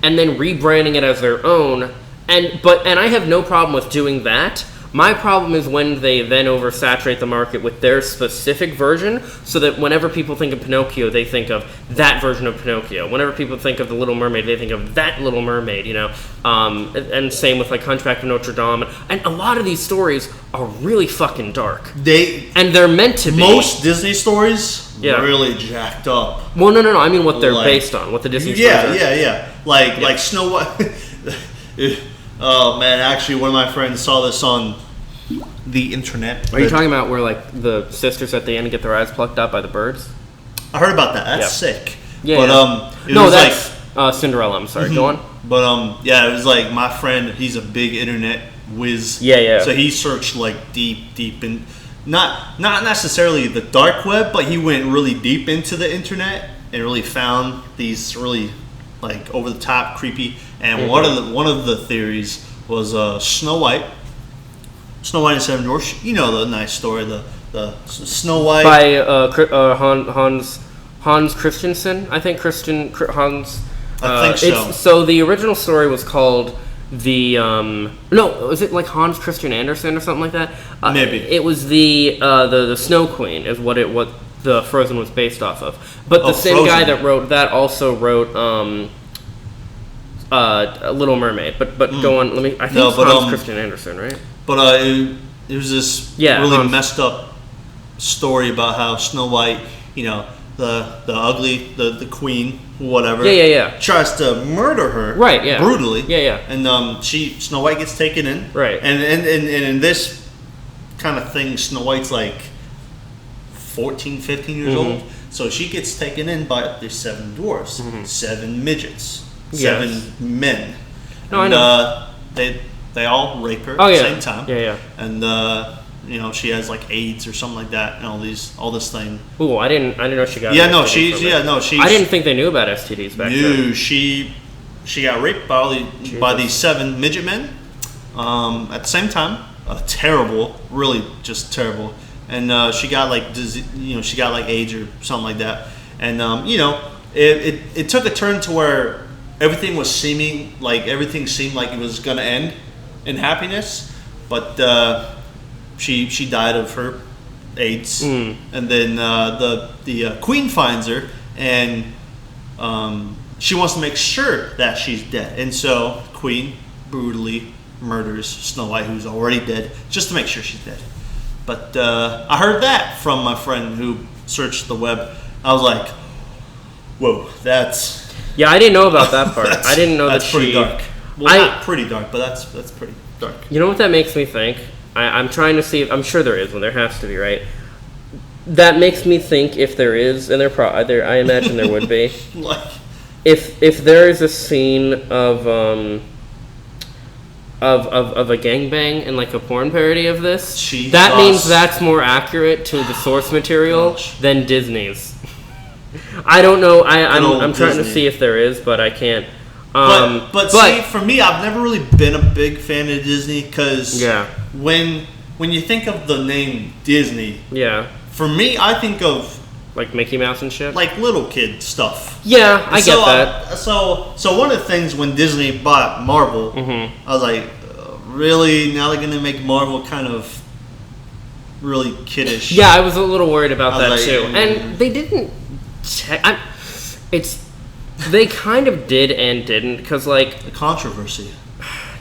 and then rebranding it as their own. And I have no problem with doing that. My problem is when they then oversaturate the market with their specific version, so that whenever people think of Pinocchio, they think of that version of Pinocchio. Whenever people think of The Little Mermaid, they think of that Little Mermaid, you know? And same with, like, Hunchback of Notre Dame. And a lot of these stories are really fucking dark. They're meant to be. Most Disney stories really jacked up. Well, no. I mean what they're based on, what the Disney stories are. Yeah. Like Snow White. Oh man, actually one of my friends saw this on the internet. Are you talking about where, like, the sisters at the end get their eyes plucked out by the birds? I heard about that. That's sick. Yeah. But that's Cinderella. I'm sorry. Go on. But it was like my friend. He's a big internet whiz. Yeah. So he searched like deep in, not necessarily the dark web, but he went really deep into the internet and really found these really like over the top creepy. And one of the theories was Snow White and Seven Dwarfs. You know the nice story, the Snow White by Hans Christensen. I think Hans. I think so. So the original story was called was it like Hans Christian Andersen or something like that? Maybe it was the Snow Queen is what the Frozen was based off of. But the same guy that wrote that also wrote Little Mermaid. But go on. I think it's Hans Christian Andersen, right? But it was this really messed up story about how Snow White, you know, the ugly, the queen, whatever, tries to murder her, right? Brutally, and Snow White gets taken in, right? And in this kind of thing, Snow White's like 14, 15 years old, so she gets taken in by the 7 dwarfs, 7 midgets, 7 men. No, and, I know. They all rape her at the same time. Yeah. And you know, she has like AIDS or something like that, and all this thing. Ooh, I didn't know she got. She. I didn't think they knew about STDs back then. No, she got raped by these 7 midget men. At the same time, terrible, really just terrible. And she got like she got like AIDS or something like that. And you know, it took a turn to where everything seemed like it was gonna end in happiness, but she died of her AIDS, and then the queen finds her, and she wants to make sure that she's dead, and so Queen brutally murders Snow White, who's already dead, just to make sure she's dead. But I heard that from my friend who searched the web. I was like, whoa, that's... Yeah, I didn't know about that part. I didn't know that she... That's pretty dark. Well, not pretty dark, but that's pretty dark. You know what that makes me think? I'm trying to see... I'm sure there is one. There has to be, right? That makes me think if there is, and I imagine there would be. Like... If there is a scene of a gangbang and like a porn parody of this, Jesus. That means that's more accurate to the source material than Disney's. I don't know. I'm trying to see if there is, but I can't. But see, for me, I've never really been a big fan of Disney because when you think of the name Disney, for me, I think of like Mickey Mouse and shit, like little kid stuff. Yeah, I get that. So one of the things when Disney bought Marvel, I was like, really? Now they're gonna make Marvel kind of really kiddish? Yeah, I was a little worried about that too, and they didn't. They kind of did and didn't, because like the controversy.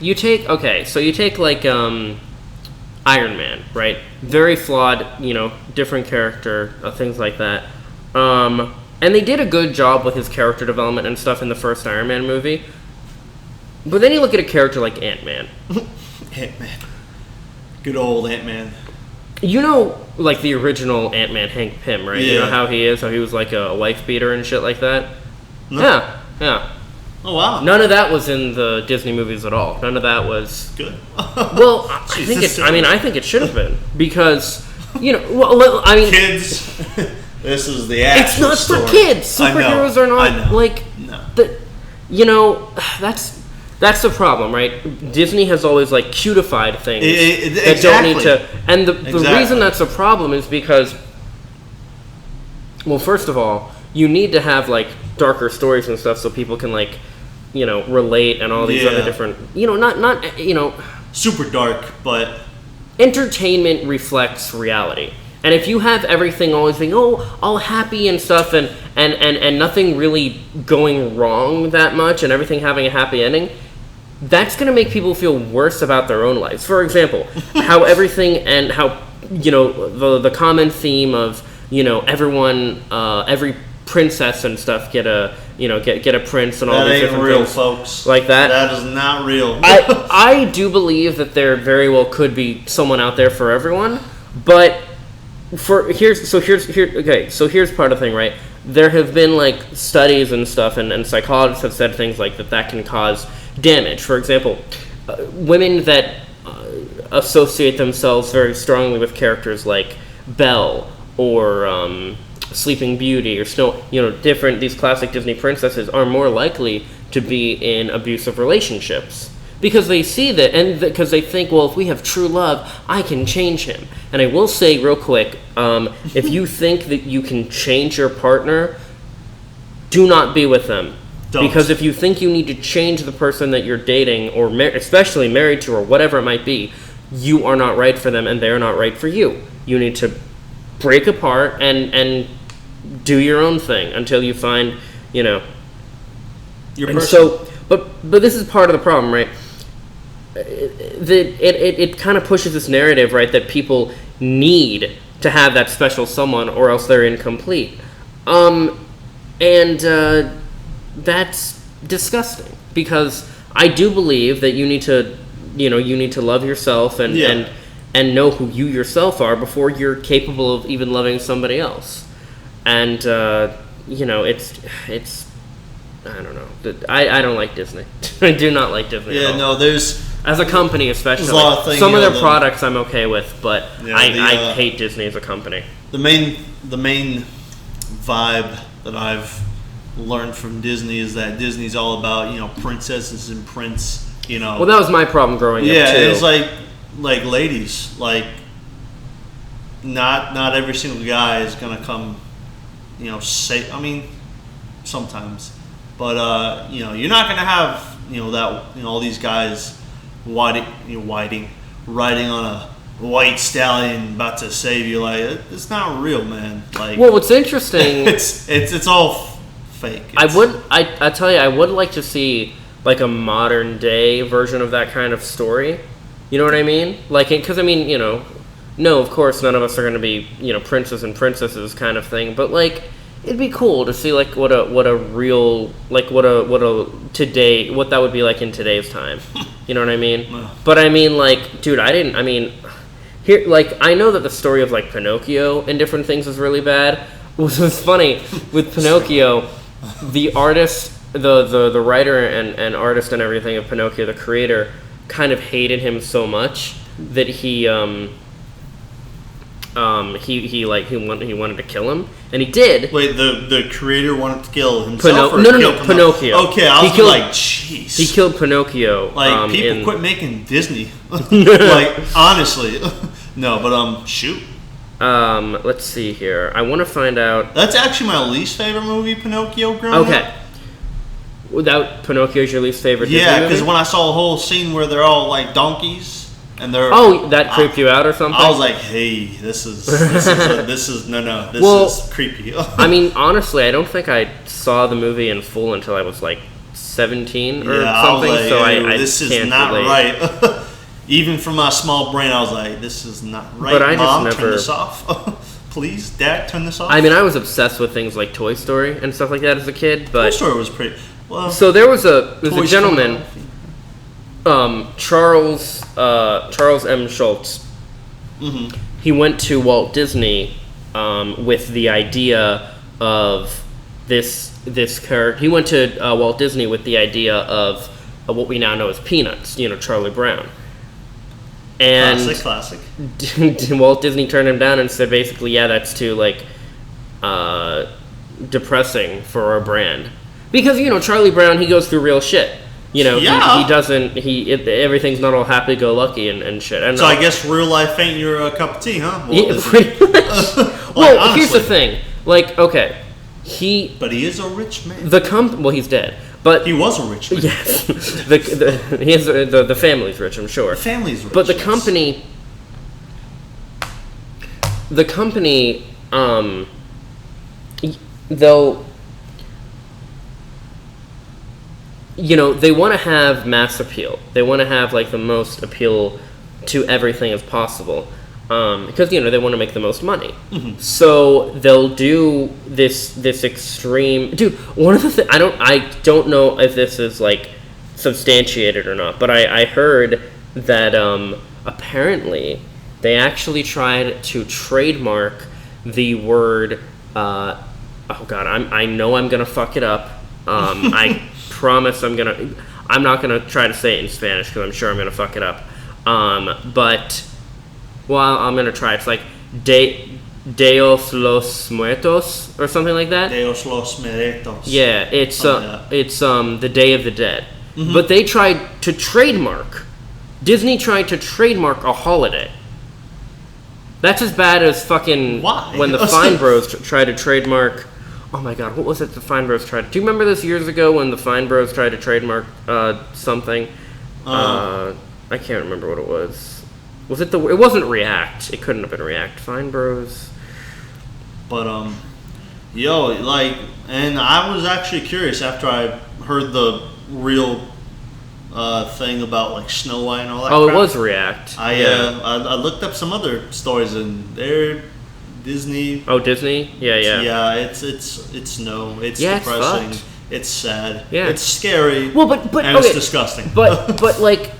You take like Iron Man, right? Very flawed, different character, things like that. And they did a good job with his character development and stuff in the first Iron Man movie. But then you look at a character like Ant-Man. Ant-Man. Good old Ant-Man. Like the original Ant-Man, Hank Pym, right? Yeah. You know how he is? How he was like a wife beater and shit like that? No. Yeah. Oh, wow. None of that was in the Disney movies at all. None of that was... Good. Well, I think it should have been. Because, Kids, this is the actual It's not story. for kids. Superheroes are not, like... No. That's the problem, right? Disney has always, like, cutified things that don't need to... And the reason that's a problem is because... Well, first of all, you need to have, like, darker stories and stuff so people can, like... relate and all these other different, not super dark, but entertainment reflects reality. And if you have everything always being all happy and stuff and nothing really going wrong that much and everything having a happy ending, that's going to make people feel worse about their own lives. For example, how everything and how, the common theme of, everyone, every princess and stuff get a prince and all these different real, things folks. Like that. That is not real. I do believe that there very well could be someone out there for everyone, but here's part of the thing, right? There have been like studies and stuff, and psychologists have said things like that can cause damage. For example, women that associate themselves very strongly with characters like Belle or Sleeping Beauty or Snow, these classic Disney princesses are more likely to be in abusive relationships because they see that and because they think, well, if we have true love, I can change him. And I will say real quick, if you think that you can change your partner, do not be with them. Don't. Because if you think you need to change the person that you're dating or especially married to or whatever it might be, you are not right for them and they're not right for you. You need to break apart and do your own thing until you find, your person. So, but this is part of the problem, right? It kind of pushes this narrative, right, that people need to have that special someone or else they're incomplete. That's disgusting because I do believe that you need to love yourself and know who you yourself are before you're capable of even loving somebody else. And it's I don't know. I don't like Disney. I do not like Disney. Yeah, no, there's as a company especially. There's a lot of things, some of their products I'm okay with, but I hate Disney as a company. The main vibe that I've learned from Disney is that Disney's all about princesses and prince. Well, that was my problem growing up too. Yeah, it's like ladies, like not every single guy is gonna come, say. I mean, sometimes, But you're not gonna have that all these guys riding on a white stallion about to save you. Like it's not real, man. Like, well, what's interesting, it's all fake. I tell you, I would like to see like a modern day version of that kind of story. You know what I mean? Like, because I mean, no, of course, none of us are going to be princes and princesses kind of thing. But like, it'd be cool to see like what a real like what that would be like in today's time. You know what I mean? But I mean, like, dude, here, like, I know that the story of like Pinocchio and different things is really bad. What was funny with Pinocchio, the artist, the writer and artist and everything of Pinocchio, the creator, kind of hated him so much that he wanted to kill him, and he did. Wait, the creator wanted to kill himself? Pinocchio. Okay, I was like, jeez. He killed Pinocchio. Like, people quit making Disney. Like, honestly. No, but shoot. Let's see here. I want to find out. That's actually my least favorite movie, Pinocchio, growing up. Okay. Without Pinocchio's your least favorite Disney movie? Yeah, because when I saw a whole scene where they're all like donkeys and they're that creeped you out or something? I was like, hey, this is creepy. I mean, honestly, I don't think I saw the movie in full until I was like 17 or something. I was like, so this is not right. Even from my small brain, I was like, this is not right. But I Mom, just never... turn this off. Please, Dad, turn this off. I mean, I was obsessed with things like Toy Story and stuff like that as a kid. But Toy Story was pretty... Well, so there was a gentleman, Charles M. Schultz. Mm-hmm. He went to Walt Disney with the idea of this character. He went to Walt Disney with the idea of what we now know as Peanuts. Charlie Brown. And classic. Walt Disney turned him down and said basically, yeah, that's too like depressing for our brand. Because, Charlie Brown, he goes through real shit. He doesn't, everything's not all happy-go-lucky and shit. And so I guess real life ain't your cup of tea, huh? Yeah, pretty much. Well, here's the thing. Like, okay, But he is a rich man. Well, he's dead. But he was a rich man. Yes. The family's rich, I'm sure. The family's rich, but the company... Though... they want to have mass appeal. They want to have like the most appeal to everything as possible, because they want to make the most money. Mm-hmm. So they'll do this extreme. Dude, one of the things I don't know if this is like substantiated or not, but I heard that apparently they actually tried to trademark the word. Oh God, I know I'm gonna fuck it up. I promise I'm not gonna try to say it in Spanish because I'm sure I'm gonna fuck it up. But I'm gonna try. It's like Deos los Muertos or something like that. Deos los Muertos. Yeah, it's the Day of the Dead. Mm-hmm. But they tried to trademark. Disney tried to trademark a holiday. That's as bad as fucking when the Fine Bros tried to trademark. Oh my God, what was it the Fine Bros tried? Do you remember this years ago when the Fine Bros tried to trademark something? I can't remember what it was. Was it it wasn't React. It couldn't have been React. Fine Bros. But, and I was actually curious after I heard the real thing about, like, Snow White and all that crap. It was React. I looked up some other stories and they're... Disney. Oh, Disney? Yeah. Yeah, it's depressing. It's sad. Yeah. It's scary. Well, but and it's disgusting. But like.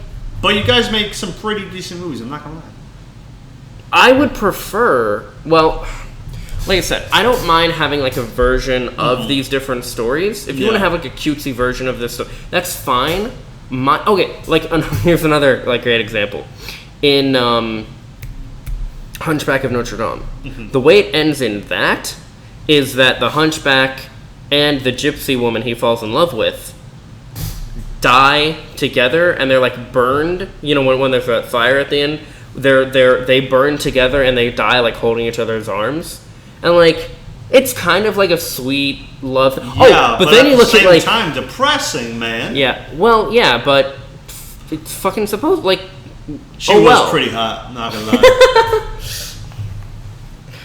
But you guys make some pretty decent movies. I'm not gonna lie. I would prefer. Well, like I said, I don't mind having like a version of these different stories. If you want to have like a cutesy version of this, that's fine. Here's another like great example. In Hunchback of Notre Dame. Mm-hmm. The way it ends in that is that the hunchback and the gypsy woman he falls in love with die together, and they're like burned. When there's that fire at the end, they burn together and they die like holding each other's arms. And like It's kind of like a sweet love. Yeah, but then you look at like time depressing, man. Yeah, well, yeah, but it's fucking supposed like. She was pretty hot. Not gonna lie.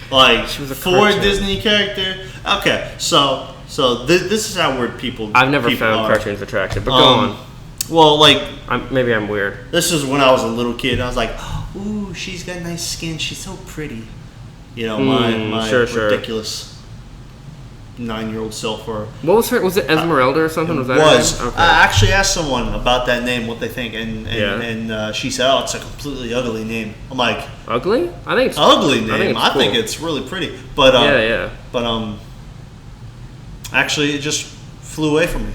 Like she was a 4 Disney character. Okay, so this is how weird people. I've never found cartoons attractive, but go on. Well, like maybe I'm weird. This is when I was a little kid. I was like, "Ooh, she's got nice skin. She's so pretty." You know, my ridiculous 9-year-old self. Or what was her? Was it Esmeralda or something? Was that her name? Okay. I actually asked someone about that name, what they think, and she said, "Oh, it's a completely ugly name." I'm like, "Ugly? I think it's ugly name. I think it's really pretty." But But actually, it just flew away from me.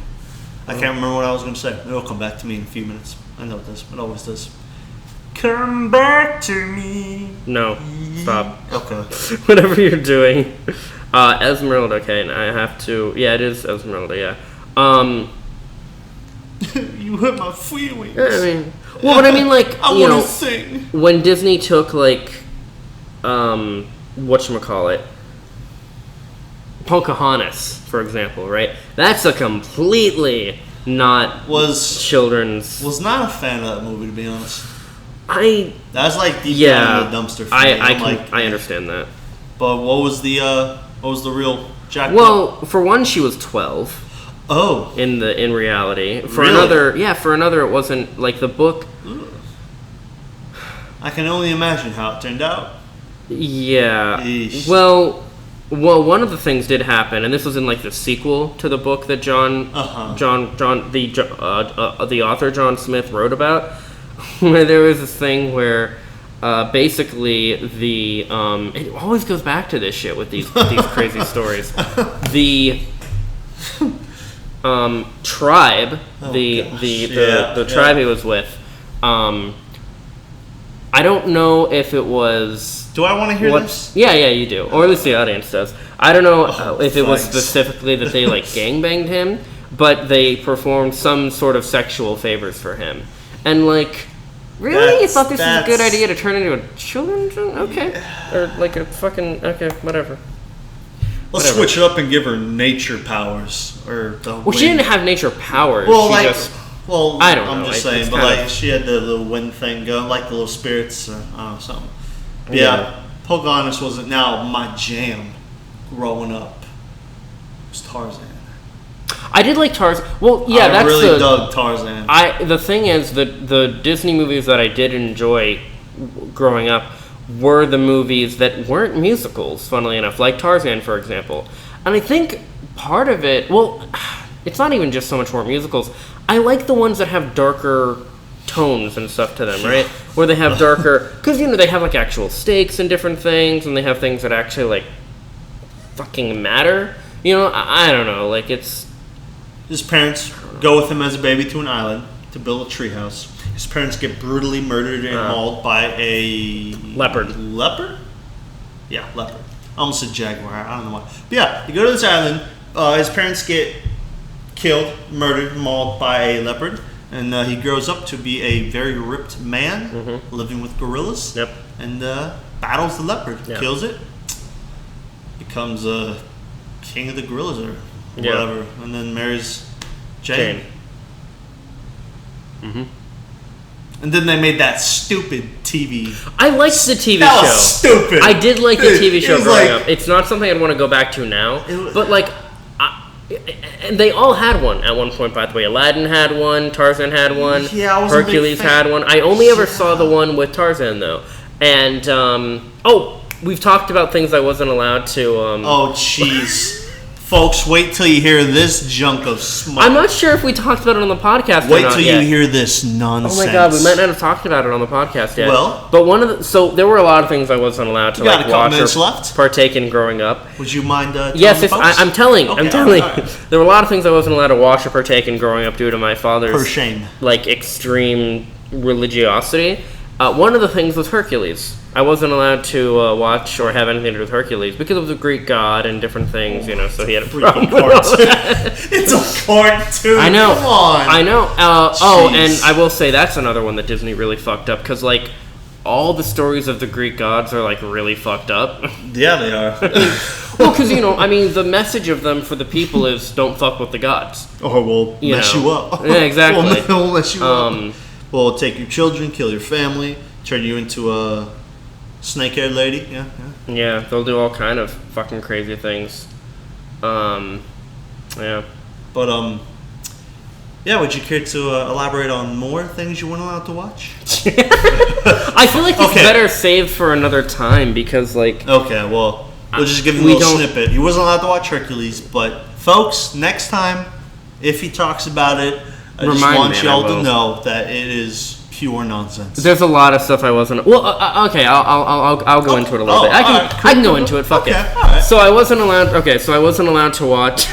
I can't remember what I was going to say. It'll come back to me in a few minutes. I know it does. It always does. Come back to me. No. Stop. Okay. Whatever you're doing. Esmeralda, okay, and I have to... Yeah, it is Esmeralda, yeah. You hurt my feelings. I mean... Well, but I mean, like, I want to sing. When Disney took, like... whatchamacallit? Pocahontas, for example, right? That's a completely not children's. Was not a fan of that movie, to be honest. That's like deep down in the dumpster for me. I understand that. But what was the real Jack? Well, for one, she was 12. Oh. In reality, for really? another, it wasn't like the book. I can only imagine how it turned out. Yeah. Eesh. Well, one of the things did happen, and this was in like the sequel to the book that the author John Smith wrote about, where there was this thing where basically it always goes back to this shit with these crazy stories. The tribe, the tribe he was with, I don't know if it was. Do I want to hear this? Yeah, you do. Or at least the audience does. I don't know if it was specifically that they like gangbanged him, but they performed some sort of sexual favors for him. And like, really? You thought this was a good idea to turn into a children's? Okay. Yeah. Or like a fucking, okay, whatever. Let's switch it up and give her nature powers. She didn't have nature powers. Well, I don't know. I'm just saying, but like she had the little wind thing going, like the little spirits, I don't know, something. But yeah, Pocahontas wasn't now my jam growing up. It was Tarzan. I did like Tarzan. Well, yeah, I really dug Tarzan. The thing is, the Disney movies that I did enjoy growing up were the movies that weren't musicals, funnily enough, like Tarzan, for example. And I think part of it, well, it's not even just so much more musicals. I like the ones that have darker tones and stuff to them, right? Where they have darker, because they have like actual stakes and different things, and they have things that actually like fucking matter. I don't know, like it's. His parents go with him as a baby to an island to build a treehouse. His parents get brutally murdered and mauled by a leopard. Leopard? Yeah, leopard. I almost said jaguar. I don't know why. But yeah, you go to this island. His parents get killed, murdered, mauled by a leopard. And he grows up to be a very ripped man, living with gorillas. Yep. And battles the leopard, kills it, becomes a king of the gorillas or whatever, and then marries Jane. Mm-hmm. And then they made that stupid TV. I liked the TV show. That was stupid. I did like the TV show growing up. It's not something I'd want to go back to now, but like. And they all had one at one point, by the way. Aladdin had one, Tarzan had one, Hercules had one. I only ever saw the one with Tarzan, though. And, we've talked about things I wasn't allowed to... Oh, jeez. Folks, wait till you hear this junk of smoke. I'm not sure if we talked about it on the podcast or not yet. You hear this nonsense. Oh my god, we might not have talked about it on the podcast yet. Well... But there were a lot of things I wasn't allowed to watch or partake in growing up. Would you mind telling Yes, I'm telling. Right. There were a lot of things I wasn't allowed to watch or partake in growing up due to my father's... shame. Like, extreme religiosity. One of the things was Hercules. I wasn't allowed to watch or have anything to do with Hercules because it was a Greek god and different things, so he had a problem with all that. It's a cartoon. I know. Come on. I know. And I will say that's another one that Disney really fucked up because, like, all the stories of the Greek gods are like really fucked up. Yeah, they are. Well, because the message of them for the people is don't fuck with the gods, or we'll mess you up. Yeah, exactly. We'll mess you up. We'll take your children, kill your family, turn you into a snake-haired lady. Yeah, they'll do all kind of fucking crazy things. Yeah. But yeah, would you care to elaborate on more things you weren't allowed to watch? I feel like it's better saved for another time because, like... Okay, well, we'll just give him a little snippet. He wasn't allowed to watch Hercules, but, folks, next time, if he talks about it, I just want y'all to know that it is pure nonsense. There's a lot of stuff I wasn't... Well, okay, I'll go into it a little bit. I can go into it, fuck it. Right. So I wasn't allowed to watch...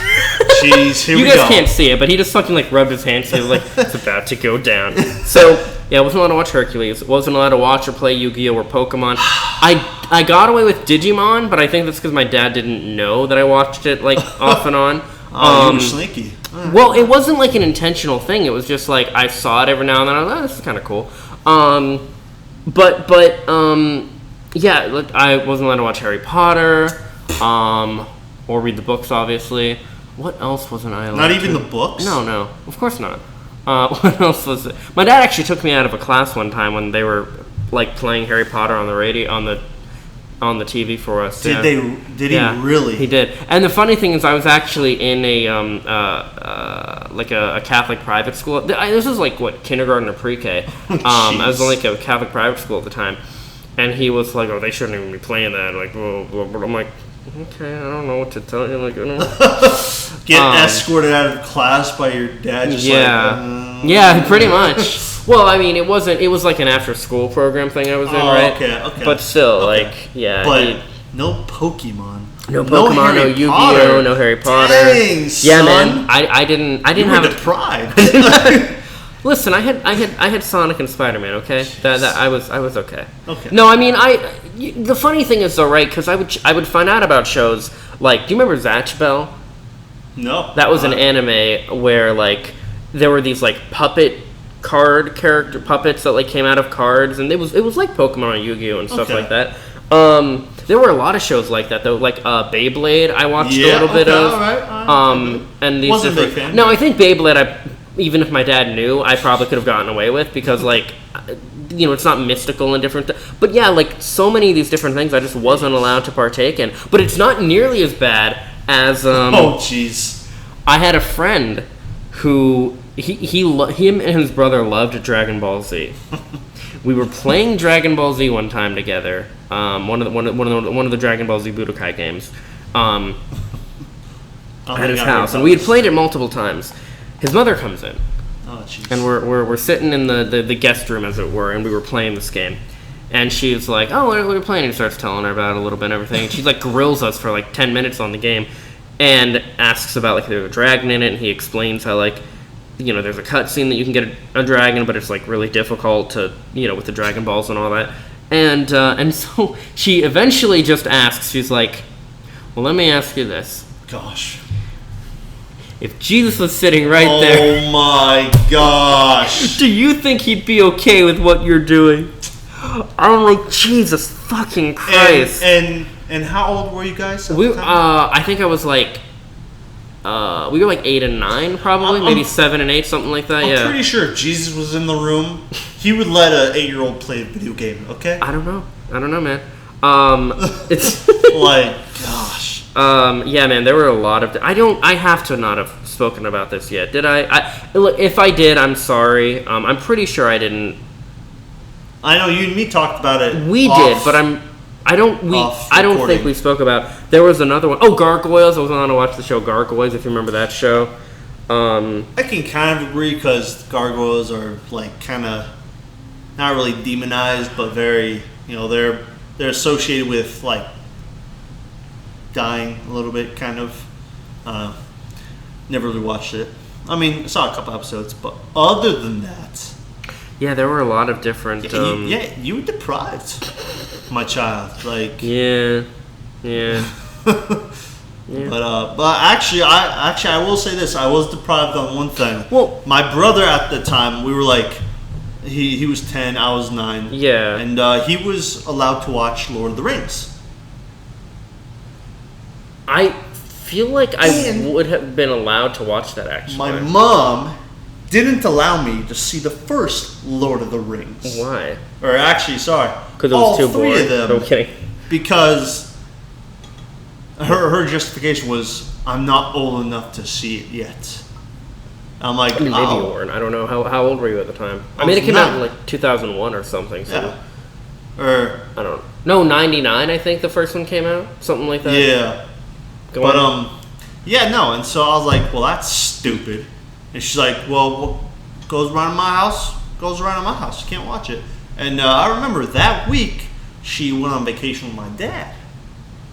Jeez, here we go. You guys can't see it, but he just fucking like rubbed his hands. He was like, it's about to go down. So, yeah, I wasn't allowed to watch Hercules. Wasn't allowed to watch or play Yu-Gi-Oh! Or Pokemon. I got away with Digimon, but I think that's because my dad didn't know that I watched it like off and on. You were sneaky. Well, it wasn't like an intentional thing. It was just like I saw it every now and then. I was like, this is kind of cool. Yeah, look, I wasn't allowed to watch Harry Potter, or read the books, obviously. What else wasn't I allowed to? Not even the books? No, of course not. What else was it? My dad actually took me out of a class one time when they were like playing Harry Potter on the radio, on the TV for us. Did he really? He did. And the funny thing is, I was actually in a Catholic private school. This was like kindergarten or pre-K. I was in like a Catholic private school at the time, and he was like, "Oh, they shouldn't even be playing that." Like, blah, blah, blah. I'm like, okay, I don't know what to tell you. Like, get escorted out of class by your dad. Just yeah, pretty much. Well, I mean, it was like an after-school program thing I was in, right? Okay. But still, But no Pokemon. No Pokemon, no Yu-Gi-Oh, no Harry Potter. Dang, son. Yeah, man. I didn't have deprived. Listen, I had Sonic and Spider-Man. Okay, that I was okay. Okay. No, I mean the funny thing is though, right? Because I would find out about shows like, do you remember Zatch Bell? No. That was an anime where like there were these like puppet card character puppets that like came out of cards, and it was like Pokemon and Yu-Gi-Oh and stuff like that. There were a lot of shows like that though, like Beyblade. I watched a little bit of. All right. And these wasn't a big fan. No, I think Beyblade. Even if my dad knew, I probably could have gotten away with because like, it's not mystical and different. But yeah, like so many of these different things, I just wasn't allowed to partake in. But it's not nearly as bad as. Oh jeez. I had a friend who him and his brother loved Dragon Ball Z. We were playing Dragon Ball Z one time together. One of the Dragon Ball Z Budokai games. At his house, and we had played it multiple times. His mother comes in. Oh jeez. And we're sitting in the guest room, as it were, and we were playing this game. And she's like, "Oh, what are we playing?" And he starts telling her about it a little bit and everything. And she like grills us for like 10 minutes on the game, and asks about like there's a dragon in it, and he explains how like, there's a cutscene that you can get a dragon, but it's like really difficult to, with the Dragon Balls and all that. And so she eventually just asks, she's like, "Well, let me ask you this. Gosh. If Jesus was sitting right there..." Oh my gosh. "Do you think he'd be okay with what you're doing?" I'm like, Jesus fucking Christ. And how old were you guys at the time? I think I was like... we were like 8 and 9, probably. Maybe 7 and 8, something like that, I'm pretty sure if Jesus was in the room, he would let an 8-year-old play a video game, okay? I don't know, man. It's... like, gosh. Yeah, man, there were a lot of... I have to not have spoken about this yet. Did I? Look, if I did, I'm sorry. I'm pretty sure I didn't. I know you and me talked about it. We did, but I don't think we spoke about... There was another one. Oh, Gargoyles. I was on to watch the show Gargoyles, if you remember that show. I can kind of agree, because Gargoyles are, like, kind of... not really demonized, but very... they're associated with, like... dying a little bit, kind of. Never really watched it. I mean, I saw a couple episodes, but other than that... Yeah, there were a lot of different... you were deprived, my child. Like... Yeah. But actually, I will say this. I was deprived on one thing. Well... My brother at the time, we were like... He was 10, I was 9. Yeah. And he was allowed to watch Lord of the Rings. I feel like I would have been allowed to watch that, actually. My mom didn't allow me to see the first Lord of the Rings. Why? Or actually, sorry. Because it was too boring. All 3 of them. No kidding. Because her justification was, I'm not old enough to see it yet. I'm like, I mean, maybe you weren't. I don't know. How old were you at the time? I mean, it came out in like 2001 or something. So. Yeah. Or I don't know. No, 99, I think the first one came out. Something like that. Yeah. Go on. Yeah, no. And so I was like, well, that's stupid. And she's like, well, what goes around in my house goes around in my house. You can't watch it. And I remember that week she went on vacation with my dad.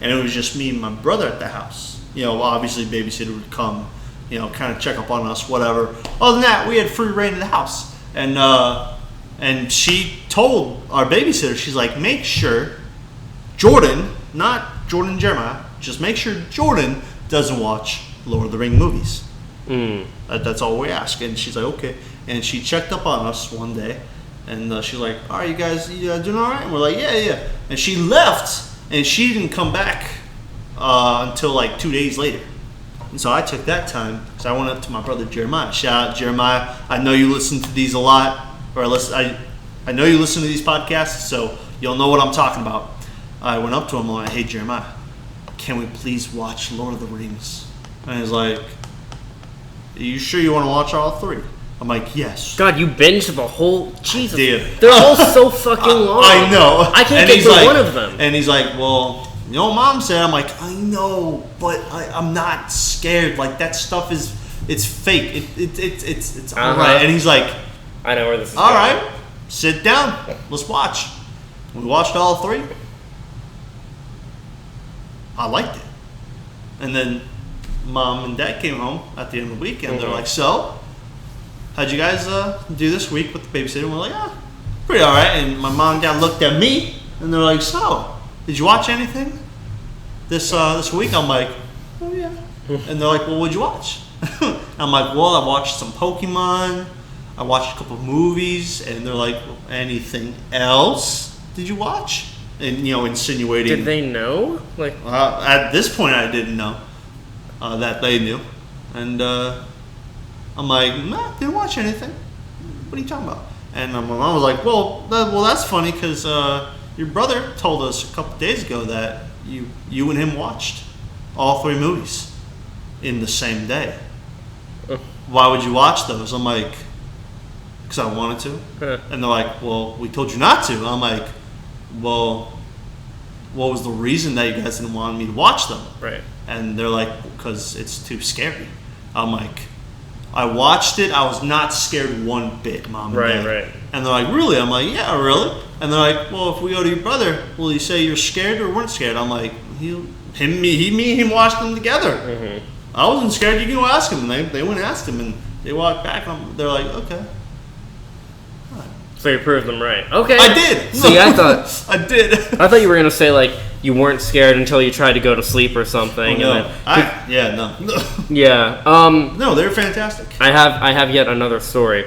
And it was just me and my brother at the house. You know, obviously babysitter would come, you know, kind of check up on us, whatever. Other than that, we had free reign of the house. And she told our babysitter, she's like, make sure Jordan, not Jordan Jeremiah, just make sure Jordan doesn't watch Lord of the Rings movies. That's all we ask. And she's like, okay. And she checked up on us one day. And she's like, all right, you guys doing all right? And we're like, yeah. And she left, and she didn't come back until like 2 days later. And so I took that time, because I went up to my brother Jeremiah. Shout out, Jeremiah. I know you listen to these a lot. I know you listen to these podcasts, so you'll know what I'm talking about. I went up to him and I'm like, hey, Jeremiah, can we please watch Lord of the Rings? And he's like, are you sure you want to watch all 3? I'm like, yes. God, you binged the whole... Jesus. I did. They're all so fucking long. I know. I can't get to one of them. And he's like, well, you know what Mom said? I'm like, I know, but I'm not scared. Like, that stuff it's fake. It's all right. And he's like... I know where this is all going. Right, sit down. Let's watch. We watched all 3. I liked it. And then Mom and Dad came home at the end of the week, and they're like, so, how'd you guys do this week with the babysitter? And we're like, pretty all right. And my mom and Dad looked at me, and they're like, so, did you watch anything this week? I'm like, oh, yeah. And they're like, well, what'd you watch? I'm like, well, I watched some Pokemon. I watched a couple of movies. And they're like, well, anything else did you watch? And, you know, insinuating. Did they know? Like, at this point, I didn't know that they knew. And I'm like, nah, didn't watch anything. What are you talking about? And my mom was like, well, that's funny because your brother told us a couple days ago that you and him watched all 3 movies in the same day. Why would you watch those? I'm like, because I wanted to. And they're like, well, we told you not to. And I'm like, well, what was the reason that you guys didn't want me to watch them? Right. And they're like, because it's too scary. I'm like, I watched it. I was not scared one bit, Mom and Dad. Right. And they're like, really? I'm like, yeah, really? And they're like, well, if we go to your brother, will you say you're scared or weren't scared? I'm like, me and him watched them together. I wasn't scared. You can go ask him. And they went and asked him, and they walked back, and they're like, okay. So you proved them right. Okay. I did. See, I thought... I did. I thought you were going to say, like, you weren't scared until you tried to go to sleep or something. Oh, no. No. Yeah. No, they're fantastic. I have yet another story.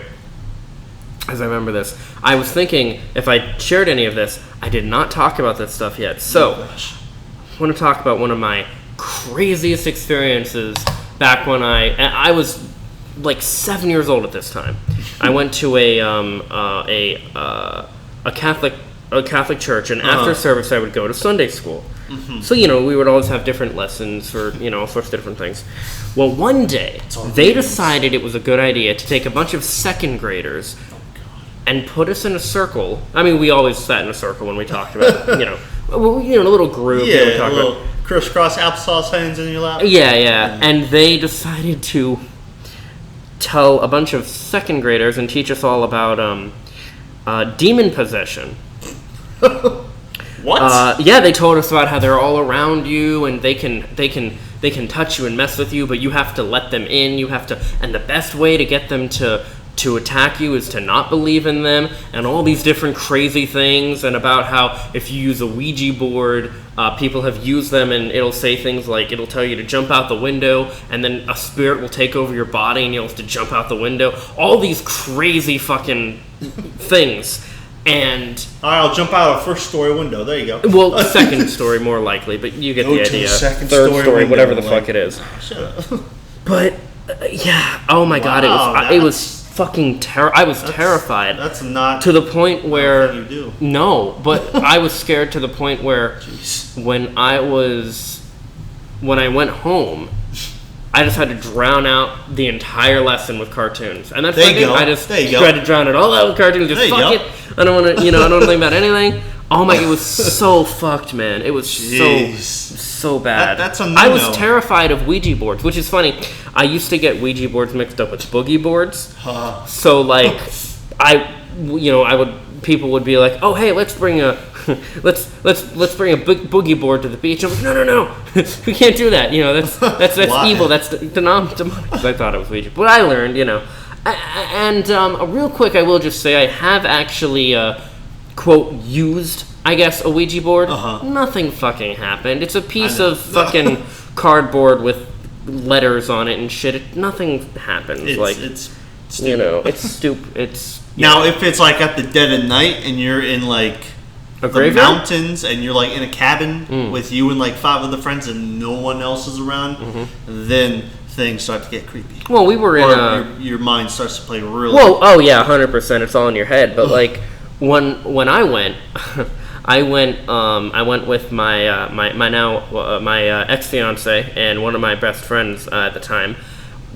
As I remember this. I was thinking, if I shared any of this, I did not talk about this stuff yet. So, I want to talk about one of my craziest experiences back when I was like 7 years old at this time. I went to a Catholic church, and after service I would go to Sunday school. So, you know, we would always have different lessons for, you know, all sorts of different things. Well, one day, they decided it was a good idea to take a bunch of second graders and put us in a circle. I mean, we always sat in a circle when we talked about, you know, a little group. Yeah, we talked a little crisscross applesauce hands in your lap. Yeah. And they decided to tell a bunch of second graders and teach us all about demon possession. What? Yeah, they told us about how they're all around you and they can touch you and mess with you, but you have to let them in. You have to, and the best way to get them to to attack you is to not believe in them, and all these different crazy things, and about how if you use a Ouija board, people have used them, and it'll say things like, it'll tell you to jump out the window, and then a spirit will take over your body, and you'll have to jump out the window. All these crazy fucking things. And all right, I'll jump out a first-story window. There you go. Well, second story more likely, but you get the idea. Third story, whatever the fuck it is. Shut up. But yeah, oh my god, it was fucking I was terrified. That's not to the point where you do. No, but I was scared to the point where when I went home, I just had to drown out the entire lesson with cartoons, and that's what I did. I just tried to drown it all out with cartoons. Just fuck it. I don't want to, I don't want to think about anything. Oh my! It was so fucked, man. It was so bad. That's a no-no. I was terrified of Ouija boards, which is funny. I used to get Ouija boards mixed up with boogie boards. So like, people would be like, "Oh hey, let's bring a let's bring a boogie board to the beach." I'm like, no, we can't do that. That's evil. That's demonic. I thought it was Ouija, but I learned, And real quick, I will just say I have actually. Quote, used, I guess, a Ouija board. Nothing fucking happened. It's a piece of fucking cardboard with letters on it and shit. Nothing happens. It's stupid. It's stupid. Now, if it's like at the dead of night and you're in like the mountains and you're like in a cabin with you and like 5 other friends and no one else is around, then things start to get creepy. Well, we were in your mind starts to play really. Well, oh yeah, 100%. It's all in your head, but like. When I went, I went with my ex-fiance and one of my best friends at the time.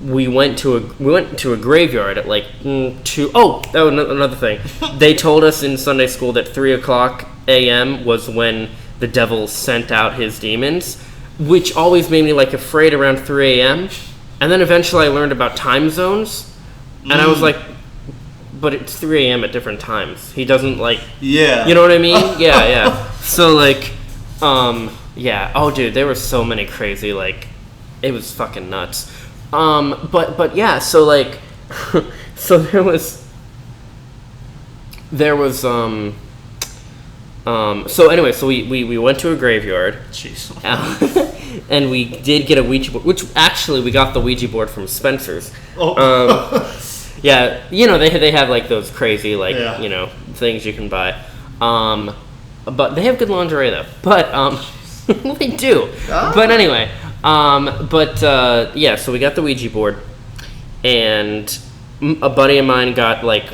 We went to a graveyard at like 2. Oh, that was another thing. They told us in Sunday school that 3:00 a.m. was when the devil sent out his demons, which always made me like afraid around 3 a.m. And then eventually I learned about time zones, and I was like. But it's 3 a.m. at different times. He doesn't like... Yeah. You know what I mean? Yeah. So, like... yeah. Oh, dude, there were so many crazy, like... It was fucking nuts. But yeah, so, like... so there was... So anyway, so we went to a graveyard. Jeez. And we did get a Ouija board, which actually we got the Ouija board from Spencer's. Yeah, they have like those crazy things you can buy, but they have good lingerie though. But they do. But anyway, yeah. So we got the Ouija board, and a buddy of mine got like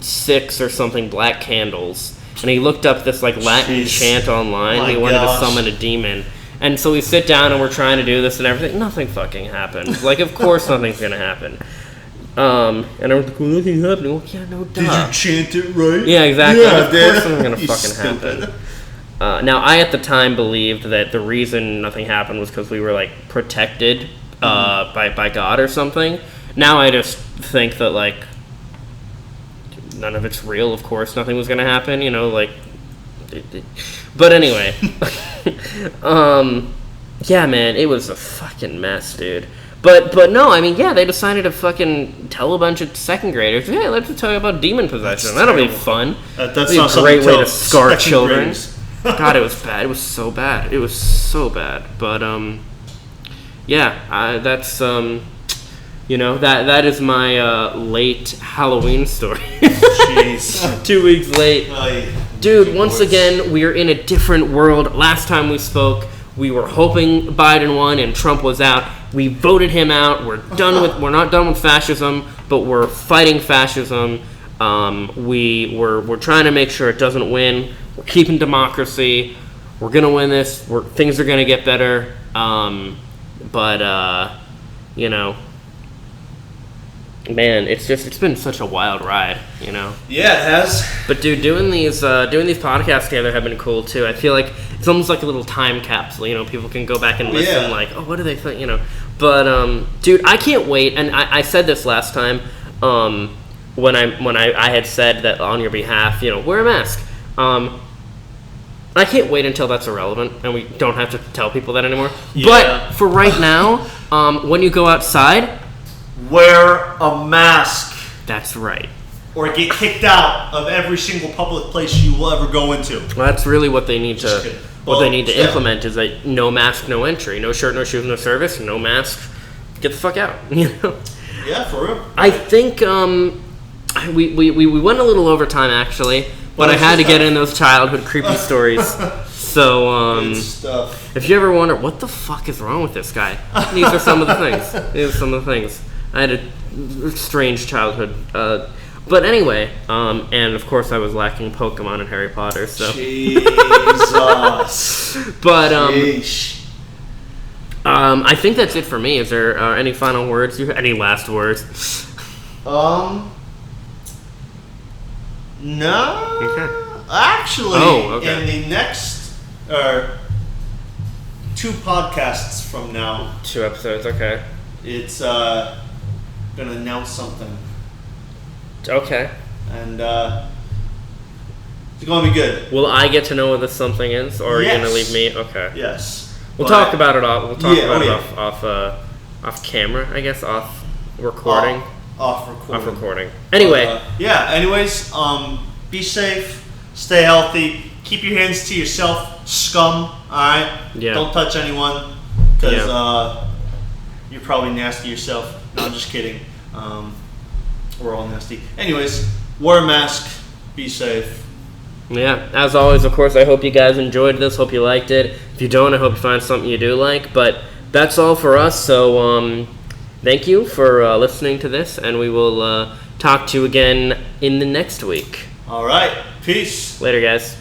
6 or something black candles, and he looked up this like Latin chant online. He wanted to summon a demon. And so we sit down and we're trying to do this and everything. Nothing fucking happened. Like, of course nothing's gonna happen. And I was like, well, nothing happened. Well, yeah, no, duh. Did you chant it right? Yeah, exactly. Yeah, of course something's gonna fucking happen. Now, I at the time believed that the reason nothing happened was because we were like protected by God or something. Now I just think that like none of it's real. Of course, nothing was gonna happen. Like. But anyway, yeah, man, it was a fucking mess, dude. But no, I mean, yeah, they decided to fucking tell a bunch of second graders, yeah, let's tell you about demon possession. That'll be fun. That's not a great way to scar children. God, it was bad. It was so bad. It was so bad. But yeah, that's that is my late Halloween story. Jeez. 2 weeks late. Dude, once again, we are in a different world. Last time we spoke, we were hoping Biden won and Trump was out. We voted him out. We're not done with fascism, but we're fighting fascism. We're trying to make sure it doesn't win. We're keeping democracy. We're gonna win this. Things are gonna get better. Man, it's been such a wild ride, Yeah, it has. But dude, doing these podcasts together have been cool too. I feel like it's almost like a little time capsule. People can go back and listen. Like, oh, what do they think? But dude, I can't wait. And I said this last time when I had said that on your behalf, wear a mask. I can't wait until that's irrelevant and we don't have to tell people that anymore. Yeah. But for right now, when you go outside. Wear a mask. That's right. Or get kicked out of every single public place you will ever go into. Well, that's really what they need to implement is that no mask, no entry, no shirt, no shoes, no service, no mask. Get the fuck out. You know? Yeah, for real. I think we went a little over time actually, but I had to get in those childhood creepy stories. So good stuff. If you ever wonder what the fuck is wrong with this guy, these are some of the things. I had a strange childhood. But anyway, and of course I was lacking Pokemon and Harry Potter, so. Jesus. But, I think that's it for me. Is there any final words? Any last words? No. Okay. Actually, in the next, 2 podcasts from now. 2 episodes, okay. It's, gonna announce something. Okay. And it's going to be good. Will I get to know what this something is, or are you going to leave me? Okay. Yes. We'll talk about it off. We'll talk about it off camera, I guess, off recording. Off recording. Anyway. Anyways, be safe, stay healthy, keep your hands to yourself, scum. All right. Yeah. Don't touch anyone, because you're probably nasty yourself. No, I'm just kidding. We're all nasty. Anyways, wear a mask. Be safe. Yeah, as always, of course, I hope you guys enjoyed this. Hope you liked it. If you don't, I hope you find something you do like. But that's all for us. So thank you for listening to this, and we will talk to you again in the next week. All right. Peace. Later, guys.